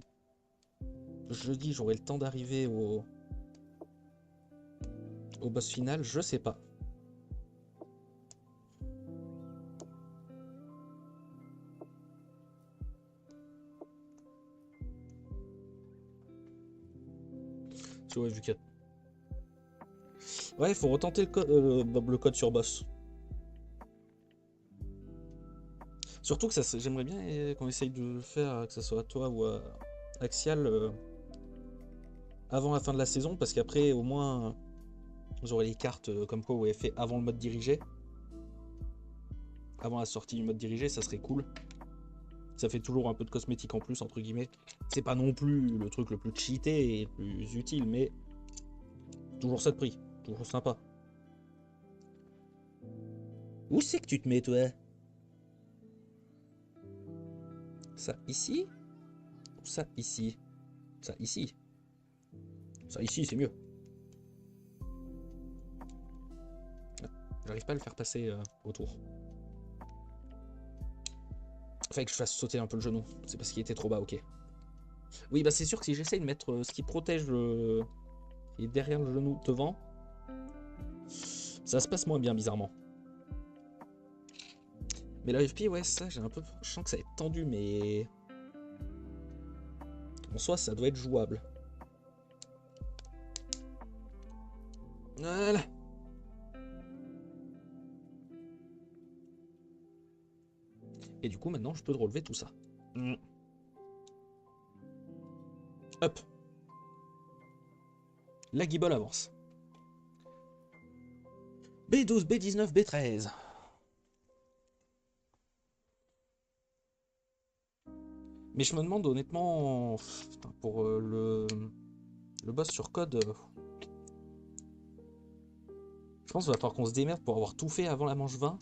jeudi, j'aurai le temps d'arriver au boss final? Je sais pas. Ouais, vu qu'il y a... Ouais, il faut retenter le code sur boss. Surtout que ça, j'aimerais bien qu'on essaye de le faire, que ce soit à toi ou à Axial, avant la fin de la saison, parce qu'après, au moins, vous aurez les cartes comme quoi vous avez fait avant le mode dirigé. Avant la sortie du mode dirigé, ça serait cool. Ça fait toujours un peu de cosmétique en plus, entre guillemets. C'est pas non plus le truc le plus cheaté et le plus utile, mais toujours ça de prix. Toujours sympa. Où c'est que tu te mets, toi? Ça ici? Ou ça ici? Ça ici? Ça ici, c'est mieux. J'arrive pas à le faire passer autour. Fallait que je fasse sauter un peu le genou. C'est parce qu'il était trop bas, ok. Oui, bah c'est sûr que si j'essaye de mettre ce qui protège le... et derrière le genou devant, ça se passe moins bien, bizarrement. Mais la FP, ouais, ça, j'ai un peu... Je sens que ça va être tendu, mais... En soi, ça doit être jouable. Voilà. Et du coup, maintenant, je peux relever tout ça. Hop. La guibole avance. B12, B19, B13. Mais je me demande honnêtement, putain, pour le boss sur code, je pense qu'il va falloir qu'on se démerde pour avoir tout fait avant la manche 20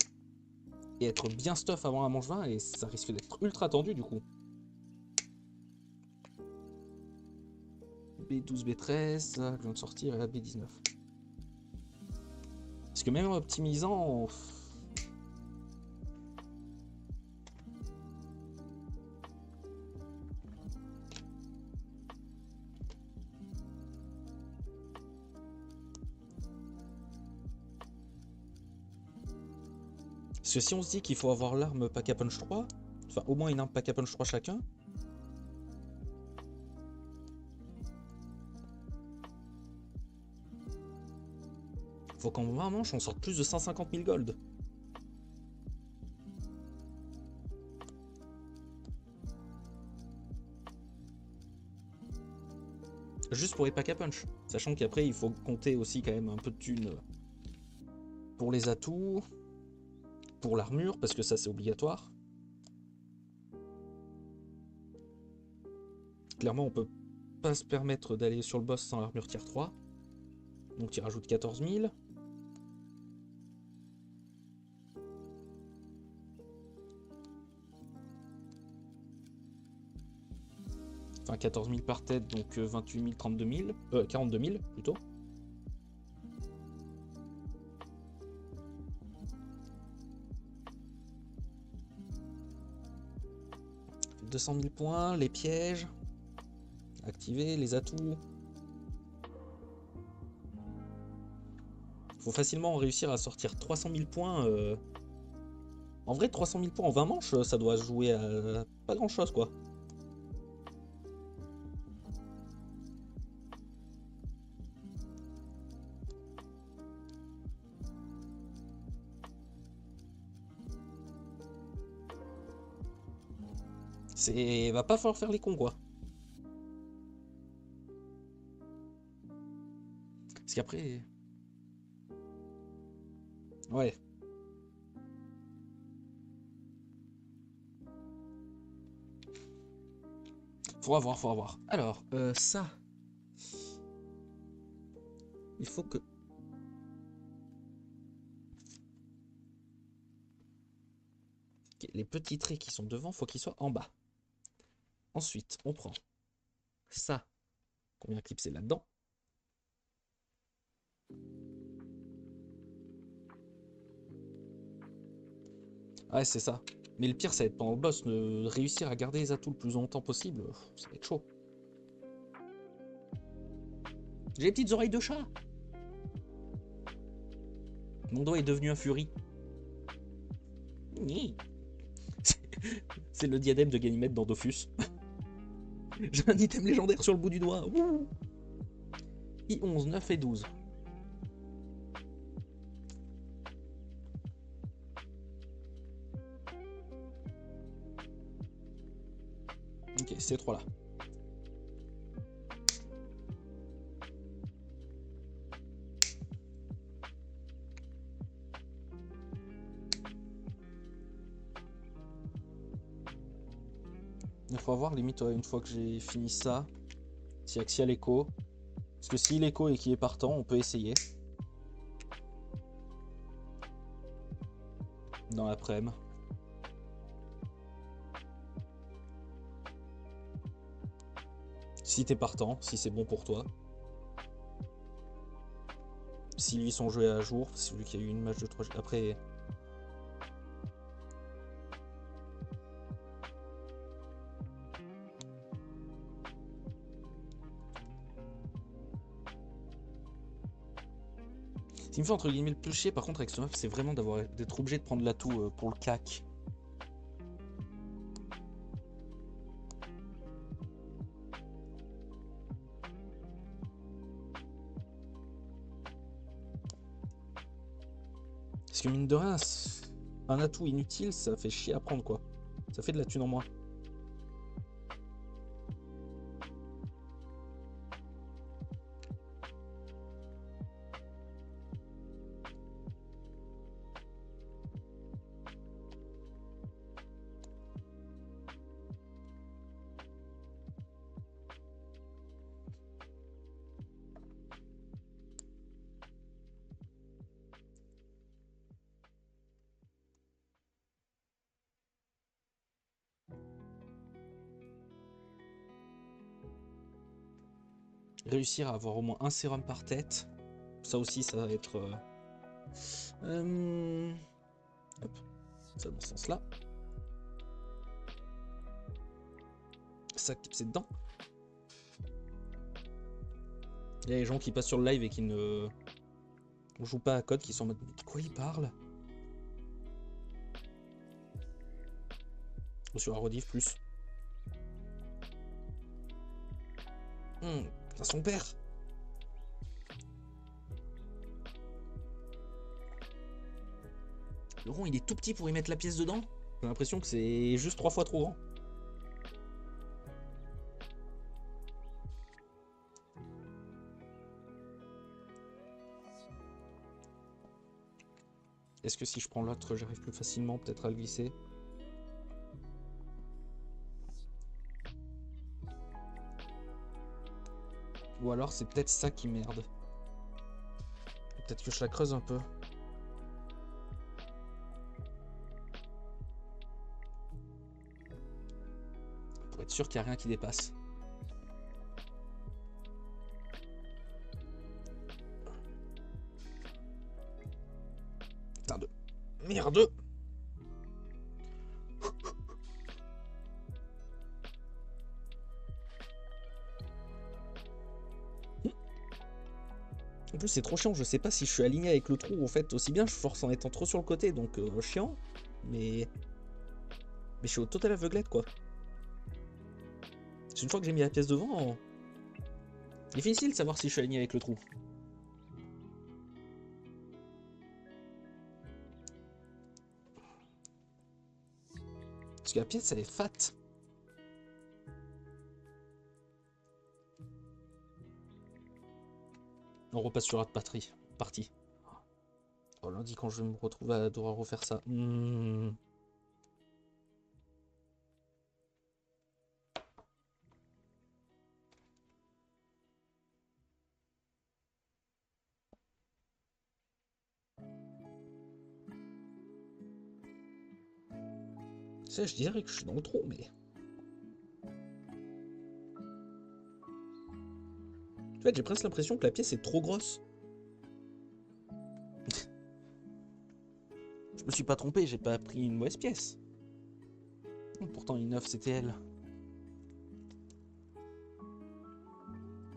et être bien stuff avant la manche 20 et ça risque d'être ultra tendu du coup. B12, B13, ça je viens de sortir et la B19. Parce que même en optimisant... Parce que si on se dit qu'il faut avoir l'arme pack à punch 3, enfin au moins une arme pack à punch 3 chacun, faut qu'en 20 manches on sorte plus de 150 000 gold. Juste pour les pack à punch. Sachant qu'après il faut compter aussi quand même un peu de thunes pour les atouts, pour l'armure, parce que ça c'est obligatoire. Clairement on peut pas se permettre d'aller sur le boss sans l'armure tier 3. Donc tu rajoutes 14 000. Enfin 14 000 par tête, donc 28 000, 32 000, 42 000 plutôt. « 200 000 points, les pièges, activer les atouts. Faut facilement réussir à sortir 300 000 points. En vrai, 300 000 points en 20 manches, ça doit jouer à pas grand chose quoi. C'est... va pas falloir faire les cons quoi. Parce qu'après... Ouais. Faut avoir, faut avoir. Alors, ça... Il faut que... Les petits traits qui sont devant, faut qu'ils soient en bas. Ensuite, on prend ça, qu'on vient clipser là-dedans. Ouais, c'est ça. Mais le pire, ça va être pendant le boss, de réussir à garder les atouts le plus longtemps possible, ça va être chaud. J'ai les petites oreilles de chat. Mon doigt est devenu un furie. C'est le diadème de Ganymède dans Dofus. J'ai un item légendaire sur le bout du doigt. Wouh. I11, 9 et 12. Ok, ces trois là. Il faut voir limite une fois que j'ai fini ça, si Axial Echo. Parce que si l'écho et qui est partant, on peut essayer. dans l'après-midi. Si t'es partant, si c'est bon pour toi. Si lui son jeu est à jour, celui qui a eu une match de 3 après. Ce qui me fait entre guillemets le plus chier par contre avec ce map, c'est vraiment d'être obligé de prendre l'atout pour le cac. Parce que mine de rien, un atout inutile, ça fait chier à prendre quoi. Ça fait de la thune en moins. Réussir à avoir au moins un sérum par tête, ça aussi ça va être... Hop, ça dans ce sens là. Ça c'est dedans. Il y a des gens qui passent sur le live et qui ne jouent pas à code, qui sont en mode de quoi ils parlent. Ou sur un rediff plus. Ça son père. Le rond il est tout petit pour y mettre la pièce dedans. J'ai l'impression que c'est juste 3 fois trop grand. Est-ce que si je prends l'autre, j'arrive plus facilement peut-être à le glisser? Ou alors c'est peut-être ça qui merde. Peut-être que je la creuse un peu. Pour être sûr qu'il n'y a rien qui dépasse. Putain de merde! En plus c'est trop chiant, je sais pas si je suis aligné avec le trou en fait, aussi bien je force en étant trop sur le côté, donc chiant, mais je suis au total aveuglette quoi. Une fois que j'ai mis la pièce devant, difficile de savoir si je suis aligné avec le trou. Parce que la pièce elle est fat. On repasse sur la partie. Oh, lundi quand je vais me retrouver à devoir refaire ça. Ça, je dirais que je suis dans le trou, mais... En fait, j'ai presque l'impression que la pièce est trop grosse. Je me suis pas trompé, j'ai pas pris une mauvaise pièce. Pourtant, une 9, c'était elle.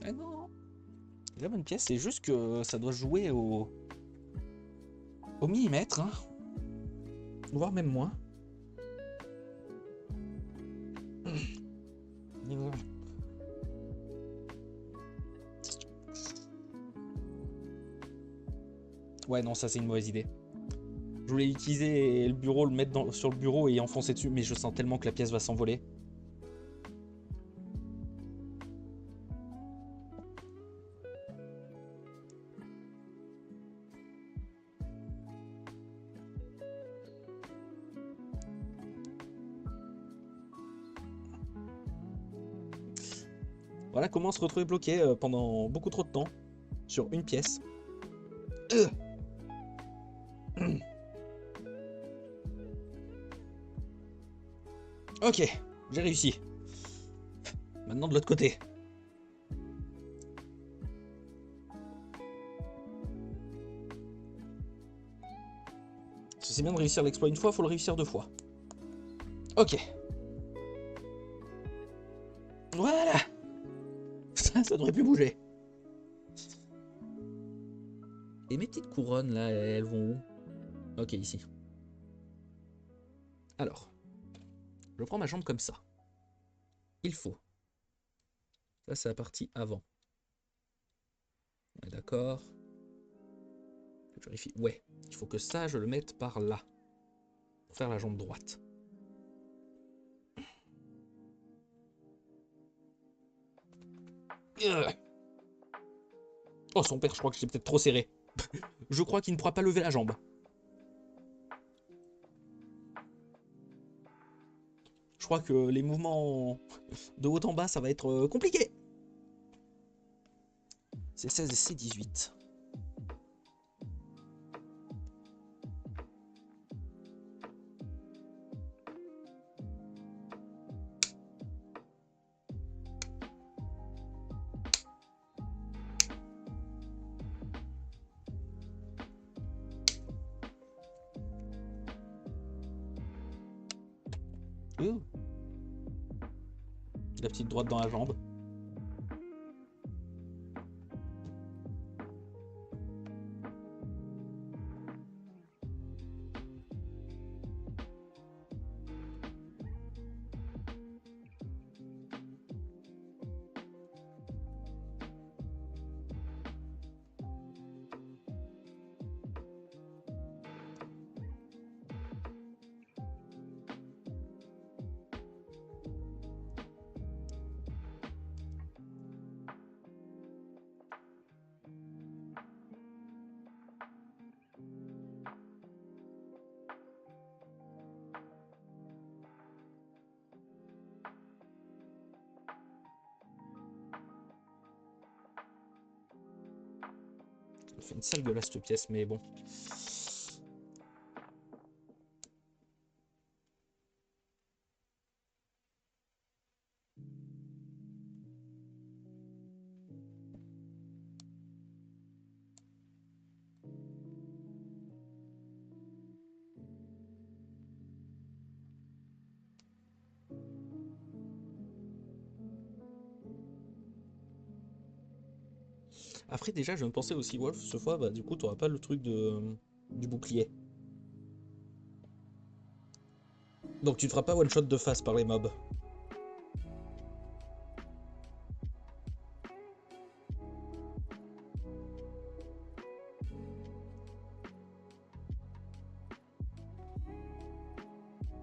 Ah non. La bonne pièce, c'est juste que ça doit jouer au millimètre, hein. Voire même moins. Ouais, non, ça c'est une mauvaise idée. Je voulais utiliser le bureau, le mettre sur le bureau et enfoncer dessus, mais je sens tellement que la pièce va s'envoler. Voilà comment se retrouver bloqué pendant beaucoup trop de temps sur une pièce. Ok, j'ai réussi. Maintenant de l'autre côté. C'est bien de réussir l'exploit une fois, faut le réussir 2 fois. Ok. Voilà. Ça devrait plus bouger. Et mes petites couronnes là, elles vont où? Ok, ici. Alors, je prends ma jambe comme ça. Il faut. Ça, c'est la partie avant. Ouais, d'accord. Je vérifie. Ouais, il faut que ça, je le mette par là. Pour faire la jambe droite. Oh, son père, je crois que j'ai peut-être trop serré. Je crois qu'il ne pourra pas lever la jambe. Je crois que les mouvements de haut en bas, ça va être compliqué. C'est 16 et c'est 18. La petite droite dans la jambe. Ça fait une sale gueule à cette pièce, mais bon. Après, déjà, je viens de penser aussi, Wolf, ce fois, bah, du coup, t'auras pas le truc du bouclier. Donc, tu te feras pas one-shot de face par les mobs.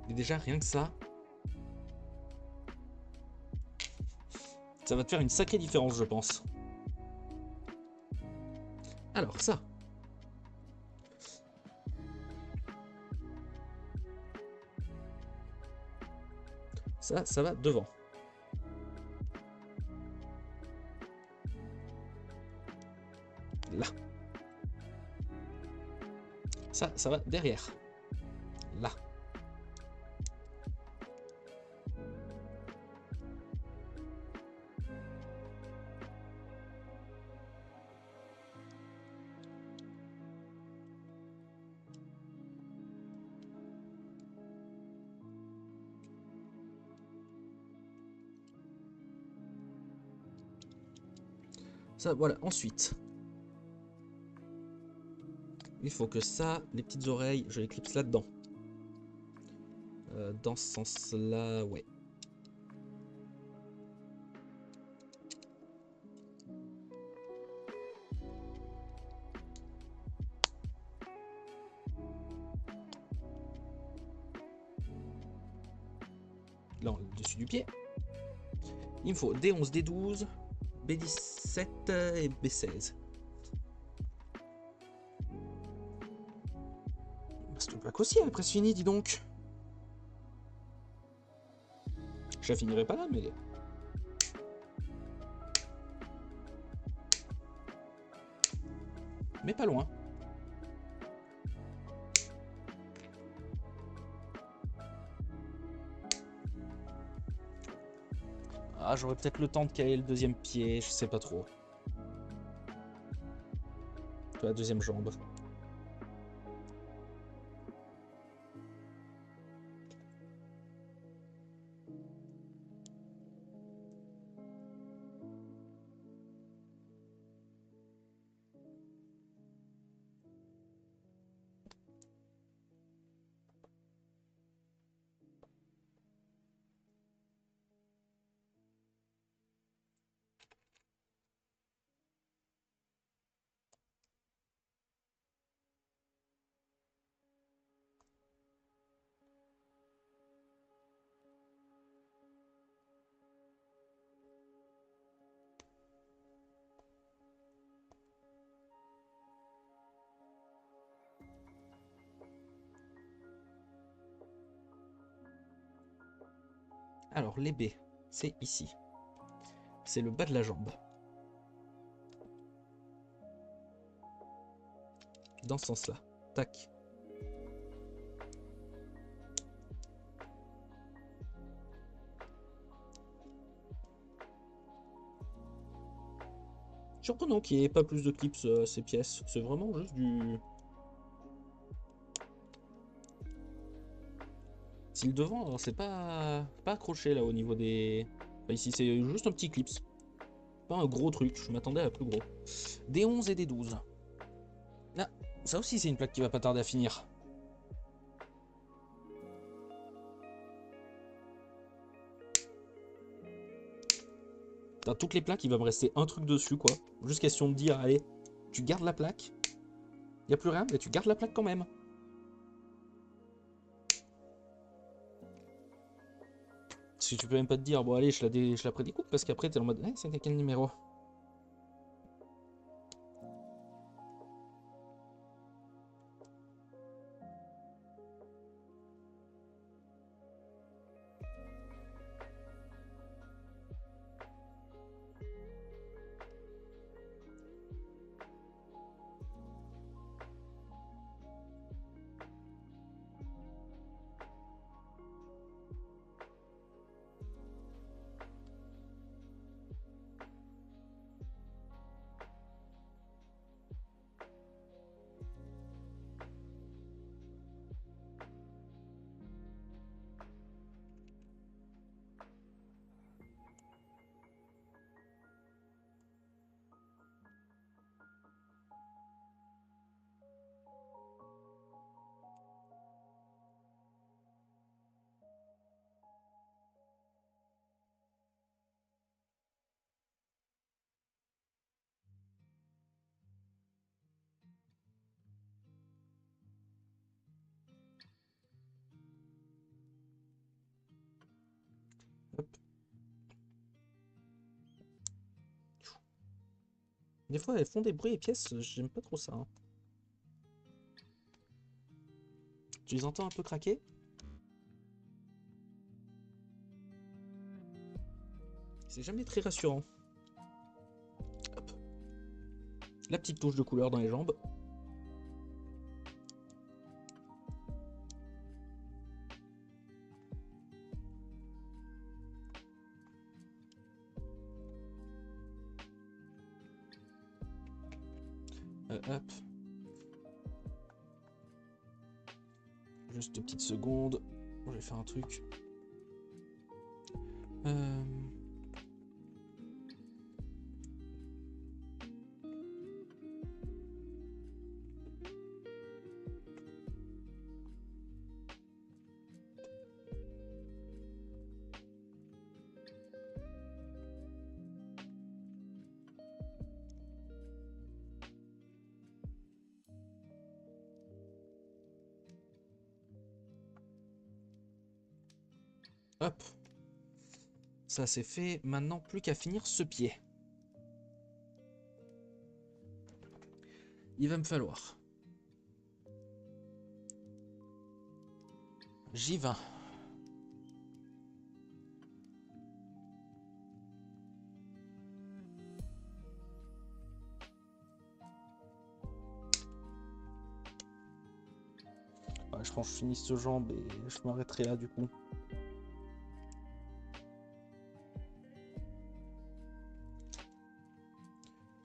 Et déjà, rien que ça va te faire une sacrée différence, je pense. Alors, ça. Ça va devant. Là. Ça va derrière. Là. Ça, voilà. Ensuite, il faut que ça, les petites oreilles, je les clipse là-dedans. Dans ce sens-là, ouais. Là, le dessus du pied. Il me faut D11, D12, B17 et B16. Cette plaque aussi, elle est presque finie, dis donc. Je la finirai pas là, mais... Mais pas loin. Ah, j'aurais peut-être le temps de caler le deuxième pied, je sais pas trop. La deuxième jambe. Alors, les B, c'est ici. C'est le bas de la jambe. Dans ce sens-là. Tac. Surprenant qu'il n'y ait pas plus de clips ces pièces. C'est vraiment juste du... Si le devant, alors c'est pas accroché là au niveau des... Enfin, ici c'est juste un petit clips. Pas un gros truc, je m'attendais à plus gros. Des 11 et des 12. Là, ça aussi c'est une plaque qui va pas tarder à finir. Dans toutes les plaques, il va me rester un truc dessus quoi. Juste question de dire, allez, tu gardes la plaque. Y a plus rien, mais tu gardes la plaque quand même. Si tu peux même pas te dire, bon allez, je la prédécoupe parce qu'après t'es en mode, c'était quel numéro? Hop. Des fois elles font des bruits et pièces, j'aime pas trop ça. Hein. Tu les entends un peu craquer? C'est jamais très rassurant. Hop. La petite touche de couleur dans les jambes. Hop. Juste 2 petites secondes. Je vais faire un truc. Hop. Ça c'est fait. Maintenant, plus qu'à finir ce pied. Il va me falloir J20. Ouais, je pense que je finis ce jambe et je m'arrêterai là du coup.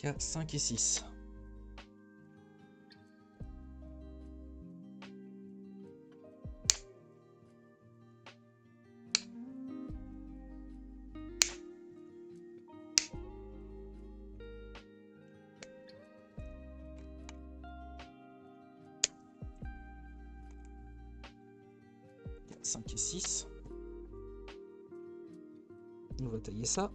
K5 et 6. K5 et 6. On va tailler ça.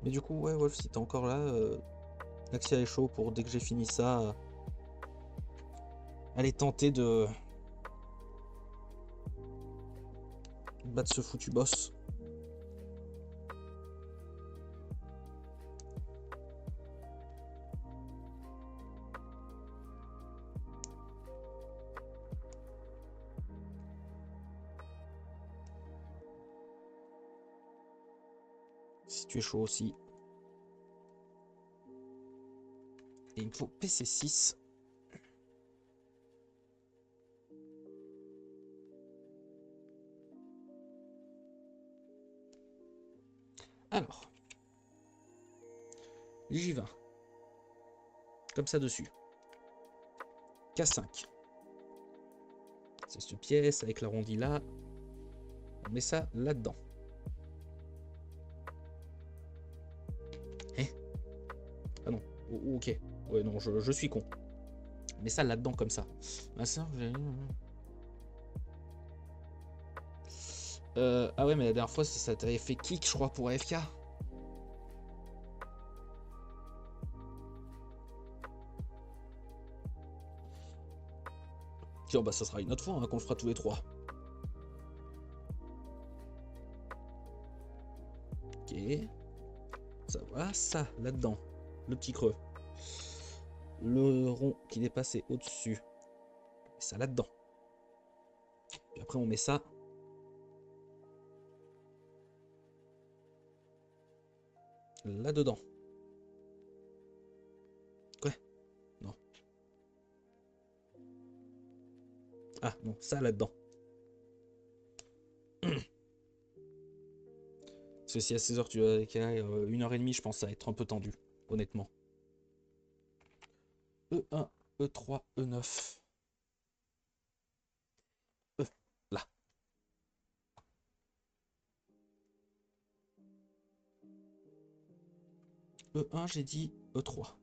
Mais du coup, ouais, Wolf, si t'es encore là, Naxia est chaud pour dès que j'ai fini ça, aller tenter de battre ce foutu boss. Si tu es chaud aussi. Et il me faut PC6. Alors, J20. Comme ça dessus. K5. C'est cette pièce avec l'arrondi là. On met ça là-dedans. Hein? Ah non. Oh, ok. Ouais, non, je suis con. Mais ça là-dedans comme ça. Ah, ça, ah ouais, mais la dernière fois, ça t'avait fait kick, je crois, pour AFK. Tiens, bah ça sera une autre fois hein, qu'on le fera tous les trois. Ok. Ça, voilà, ça, là-dedans. Le petit creux. Le rond qui est passé au-dessus. Et ça là-dedans. Puis après, on met ça. Là-dedans. Quoi? Non. Ah, non, ça là-dedans. Parce que si à 16h tu as 1h30, je pense que ça va être un peu tendu, honnêtement. E1, E3, E9. E, là. E1, j'ai dit E3.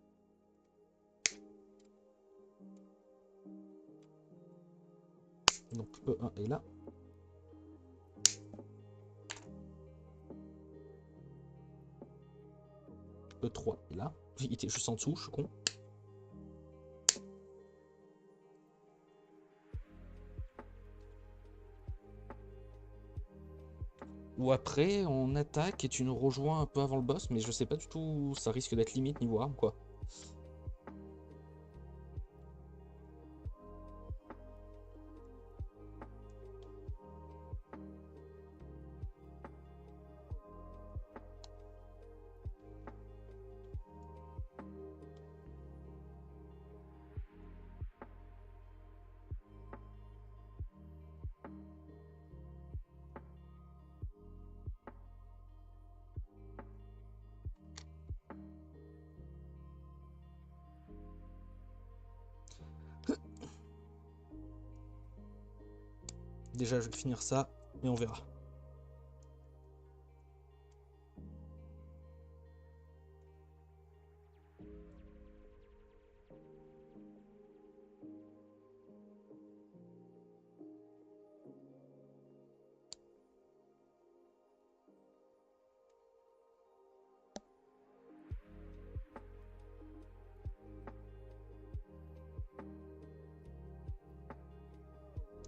Donc E1 est là. E3 est là. Il était juste en dessous, je suis con. Ou après, on attaque et tu nous rejoins un peu avant le boss, mais je sais pas du tout, ça risque d'être limite niveau arme quoi. Déjà, je vais finir ça et on verra.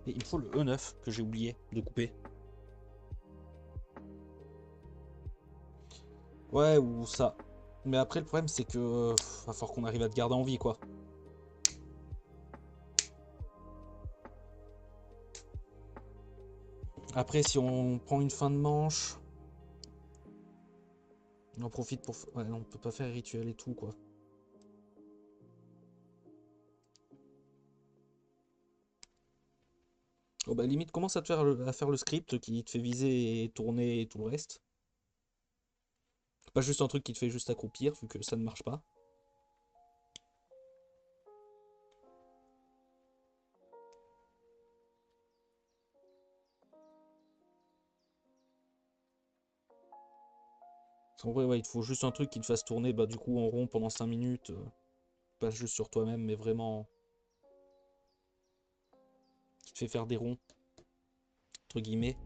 Et il me faut le E9 que j'ai oublié de couper. Ouais, ou ça. Mais après, le problème, c'est que va falloir qu'on arrive à te garder en vie, quoi. Après, si on prend une fin de manche, on en profite pour... Ouais, non, on peut pas faire rituel et tout, quoi. Oh bah limite, commence à faire le script qui te fait viser et tourner et tout le reste. Pas juste un truc qui te fait juste accroupir, vu que ça ne marche pas. En vrai, ouais, il te faut juste un truc qui te fasse tourner bah, du coup en rond pendant 5 minutes. Pas juste sur toi-même, mais vraiment qui te fait faire des ronds, entre guillemets.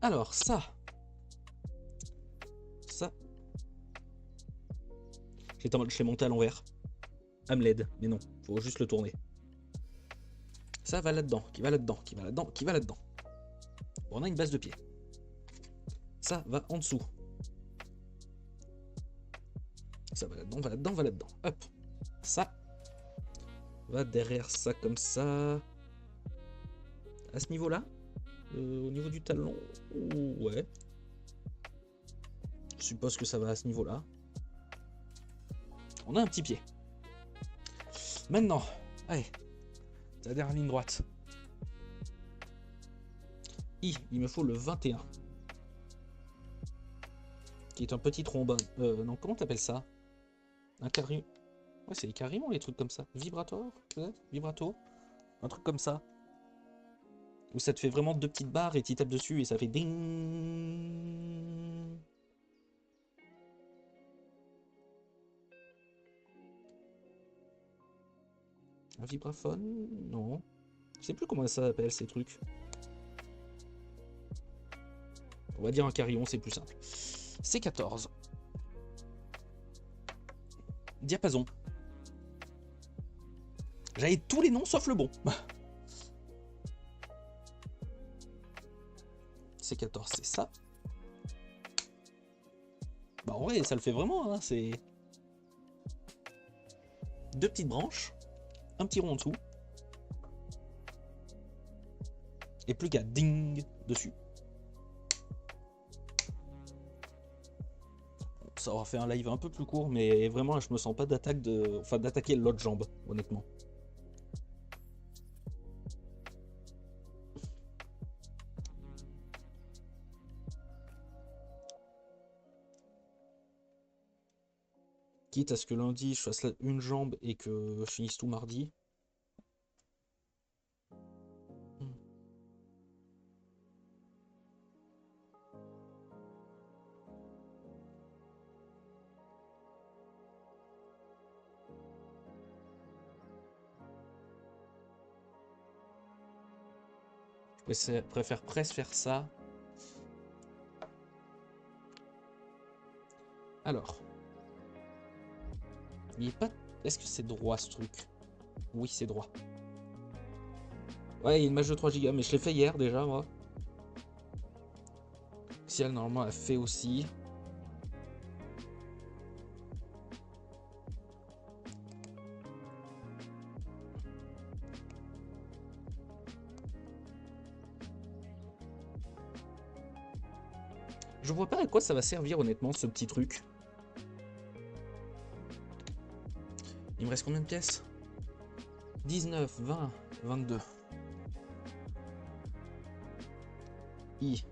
Alors, ça. Je l'ai monté à l'envers. Hamled, mais non, faut juste le tourner. Ça va là-dedans, qui va là-dedans, qui va là-dedans, qui va là-dedans. Bon, on a une base de pied. Ça va en dessous. Ça va là-dedans, va là-dedans, va là-dedans. Hop. Ça va derrière ça comme ça. À ce niveau-là, au niveau du talon, ouais. Je suppose que ça va à ce niveau-là. On a un petit pied. Maintenant, allez, la dernière ligne droite. Il me faut le 21. Qui est un petit trombone. Non, comment t'appelles ça? Un carré. Ouais, c'est carrément les trucs comme ça. Vibrator, peut-être? Vibrato? Un truc comme ça. Où ça te fait vraiment deux petites barres et tu tapes dessus et ça fait ding. Un vibraphone? Non. Je sais plus comment ça s'appelle ces trucs. On va dire un carillon, c'est plus simple. C'est 14. Diapason. J'avais tous les noms sauf le bon. C'est 14, c'est ça. Bah en vrai, ça le fait vraiment, hein, c'est... Deux petites branches, un petit rond en dessous. Et plus qu'à ding dessus. Ça aura fait un live un peu plus court, mais vraiment, je me sens pas d'attaquer l'autre jambe, honnêtement. Quitte à ce que lundi, je fasse une jambe et que je finisse tout mardi. Je préfère presque faire ça. Alors. Il est pas... Est-ce que c'est droit ce truc? Oui, c'est droit. Ouais, il y a une match de 3 Go, mais je l'ai fait hier déjà, moi. Xial, normalement, a fait aussi. Je vois pas à quoi ça va servir, honnêtement, ce petit truc. Il me reste combien de pièces? 19, 20, 22. I.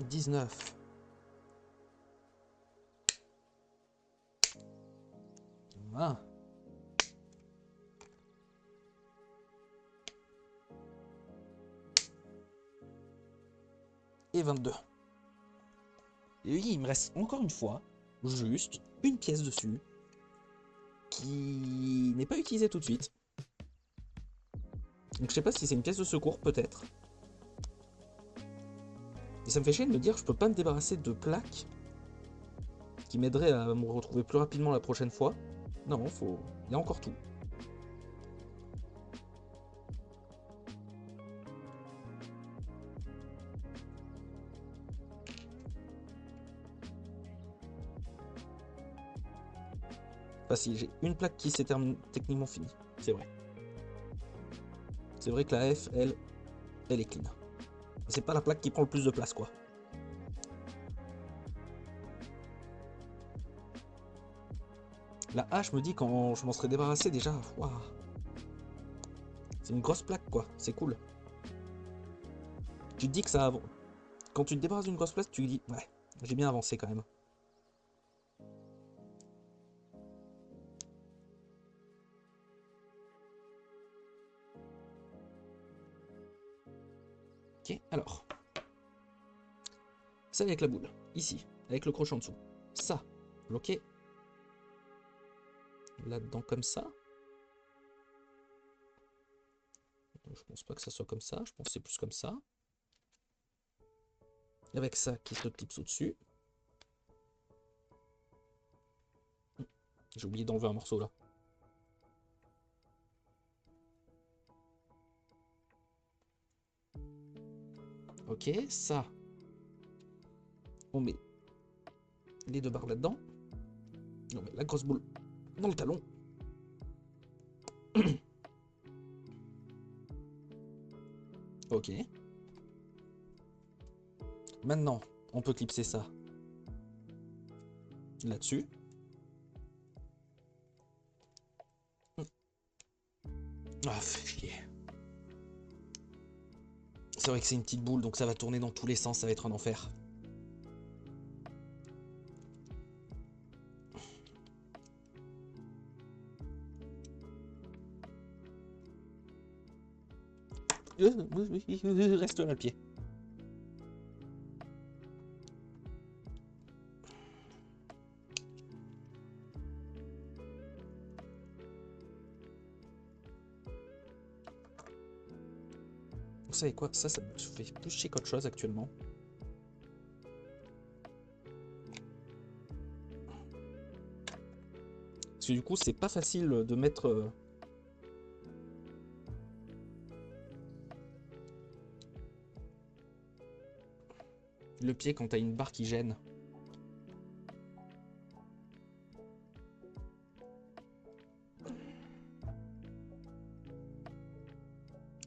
« 19. 20. Et 22. Et oui, il me reste encore une fois, juste une pièce dessus, qui n'est pas utilisée tout de suite. Donc je sais pas si c'est une pièce de secours, peut-être. Et ça me fait chier de me dire je peux pas me débarrasser de plaques qui m'aideraient à me retrouver plus rapidement la prochaine fois. Non, faut... il y a encore tout. Enfin si, j'ai une plaque qui s'est techniquement finie, c'est vrai. C'est vrai que la F, elle est clean. C'est pas la plaque qui prend le plus de place, quoi. La H, je me dis quand je m'en serais débarrassé déjà, waouh. C'est une grosse plaque, quoi, c'est cool. Tu te dis que ça avance. Quand tu te débarrasses d'une grosse plaque, tu te dis, ouais, j'ai bien avancé quand même. Ok, alors. Ça avec la boule, ici, avec le crochet en dessous. Ça, bloqué. Là-dedans comme ça. Je pense pas que ça soit comme ça, je pense que c'est plus comme ça. Avec ça qui se clipse au-dessus. J'ai oublié d'enlever un morceau là. Ok, ça. On met les deux barres là-dedans. On met la grosse boule dans le talon. Ok. Maintenant, on peut clipser ça là-dessus. Ah, fait chier. C'est vrai que c'est une petite boule, donc ça va tourner dans tous les sens, ça va être un enfer. Reste là le pied. Vous savez quoi? Ça me fait plus chier qu'autre chose actuellement. Parce que du coup, c'est pas facile de mettre... le pied quand t'as une barre qui gêne.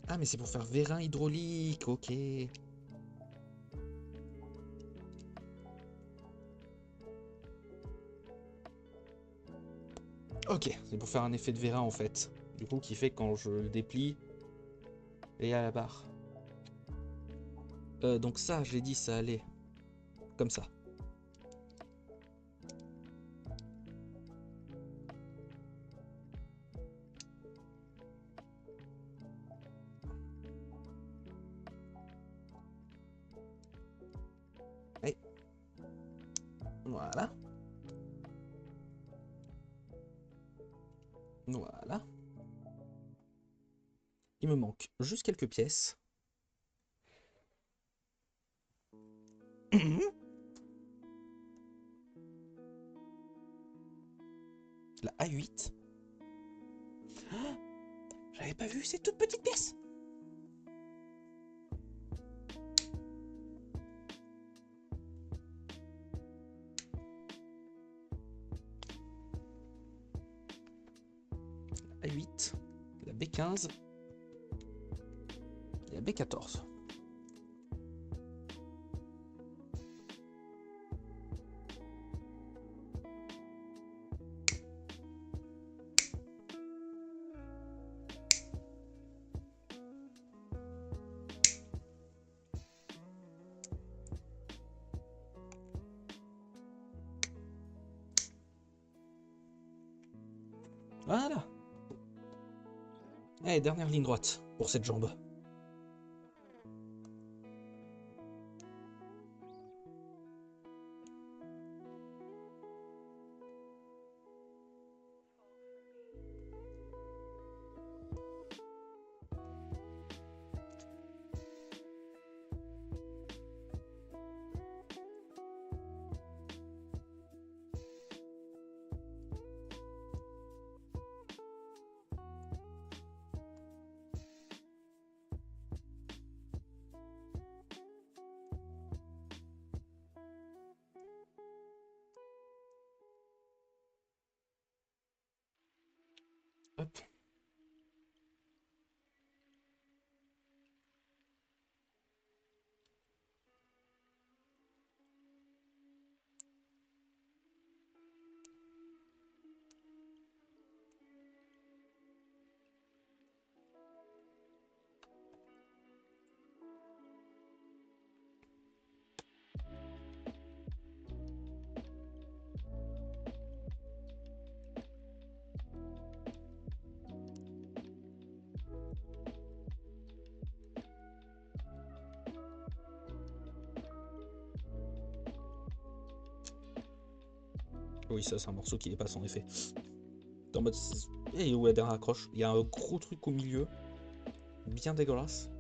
Ah, mais c'est pour faire vérin hydraulique, ok. Ok, c'est pour faire un effet de vérin en fait. Du coup, qui fait quand je le déplie, et à la barre. Donc ça, j'ai dit, ça allait comme ça. Allez. Voilà. Voilà. Il me manque juste quelques pièces. La A8. Ah, j'avais pas vu ces toutes petites pièces. La A8, la B15 et la B14. Voilà. Allez, dernière ligne droite pour cette jambe. Hop. Oui, ça c'est un morceau qui n'est pas en effet. En mode... Et où la dernière accroche? Il y a un gros truc au milieu. Bien dégueulasse.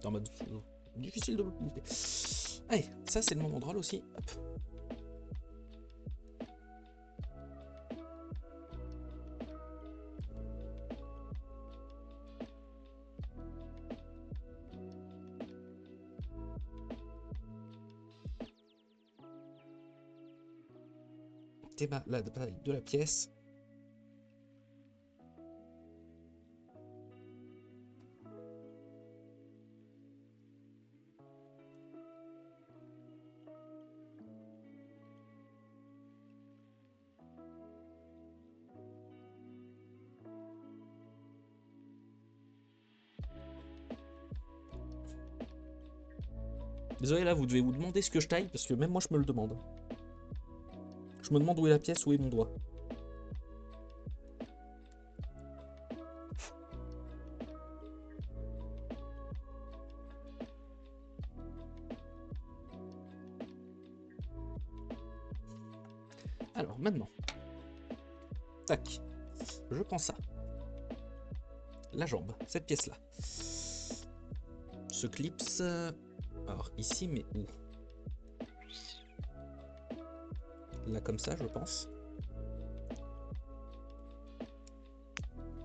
En mode... difficile de... Allez, ça c'est le moment drôle aussi. Hop. La taille de la pièce. Désolé, là, vous devez vous demander ce que je taille, parce que même moi, je me le demande. Je me demande où est la pièce, où est mon doigt. Alors, maintenant. Tac. Je prends ça. La jambe, cette pièce-là. Ce clips... Alors, ici, mais où? Là, comme ça, je pense.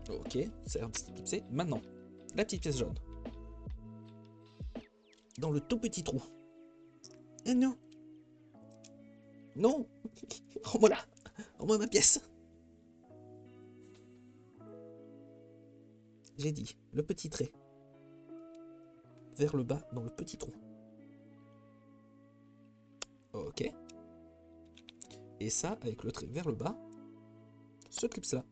Ok, ça a l'air de s'éclipser. Maintenant, la petite pièce jaune. Dans le tout petit trou. Eh non! Non! Rends-moi là! Rends-moi ma pièce! J'ai dit, le petit trait. Vers le bas, dans le petit trou. Ok. Et ça, avec le trait vers le bas, ce clips-là.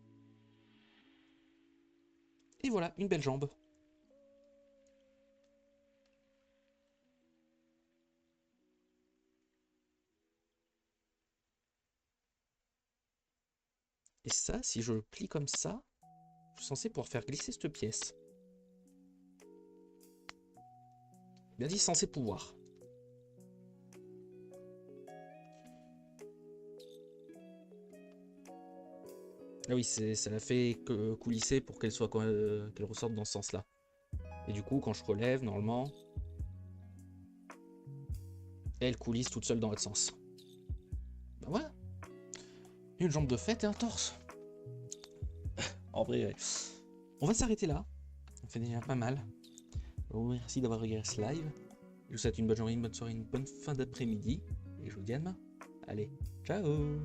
Et voilà, une belle jambe. Et ça, si je le plie comme ça, je suis censé pouvoir faire glisser cette pièce. Bien dit, censé pouvoir. Ah oui, ça l'a fait coulisser pour qu'elle qu'elle ressorte dans ce sens-là. Et du coup, quand je relève, normalement, elle coulisse toute seule dans l'autre sens. Bah voilà. Une jambe de fête et un torse. En vrai, ouais. On va s'arrêter là. On fait déjà pas mal. Merci d'avoir regardé ce live. Je vous souhaite une bonne journée, une bonne soirée, une bonne fin d'après-midi. Et je vous dis à demain. Allez, ciao!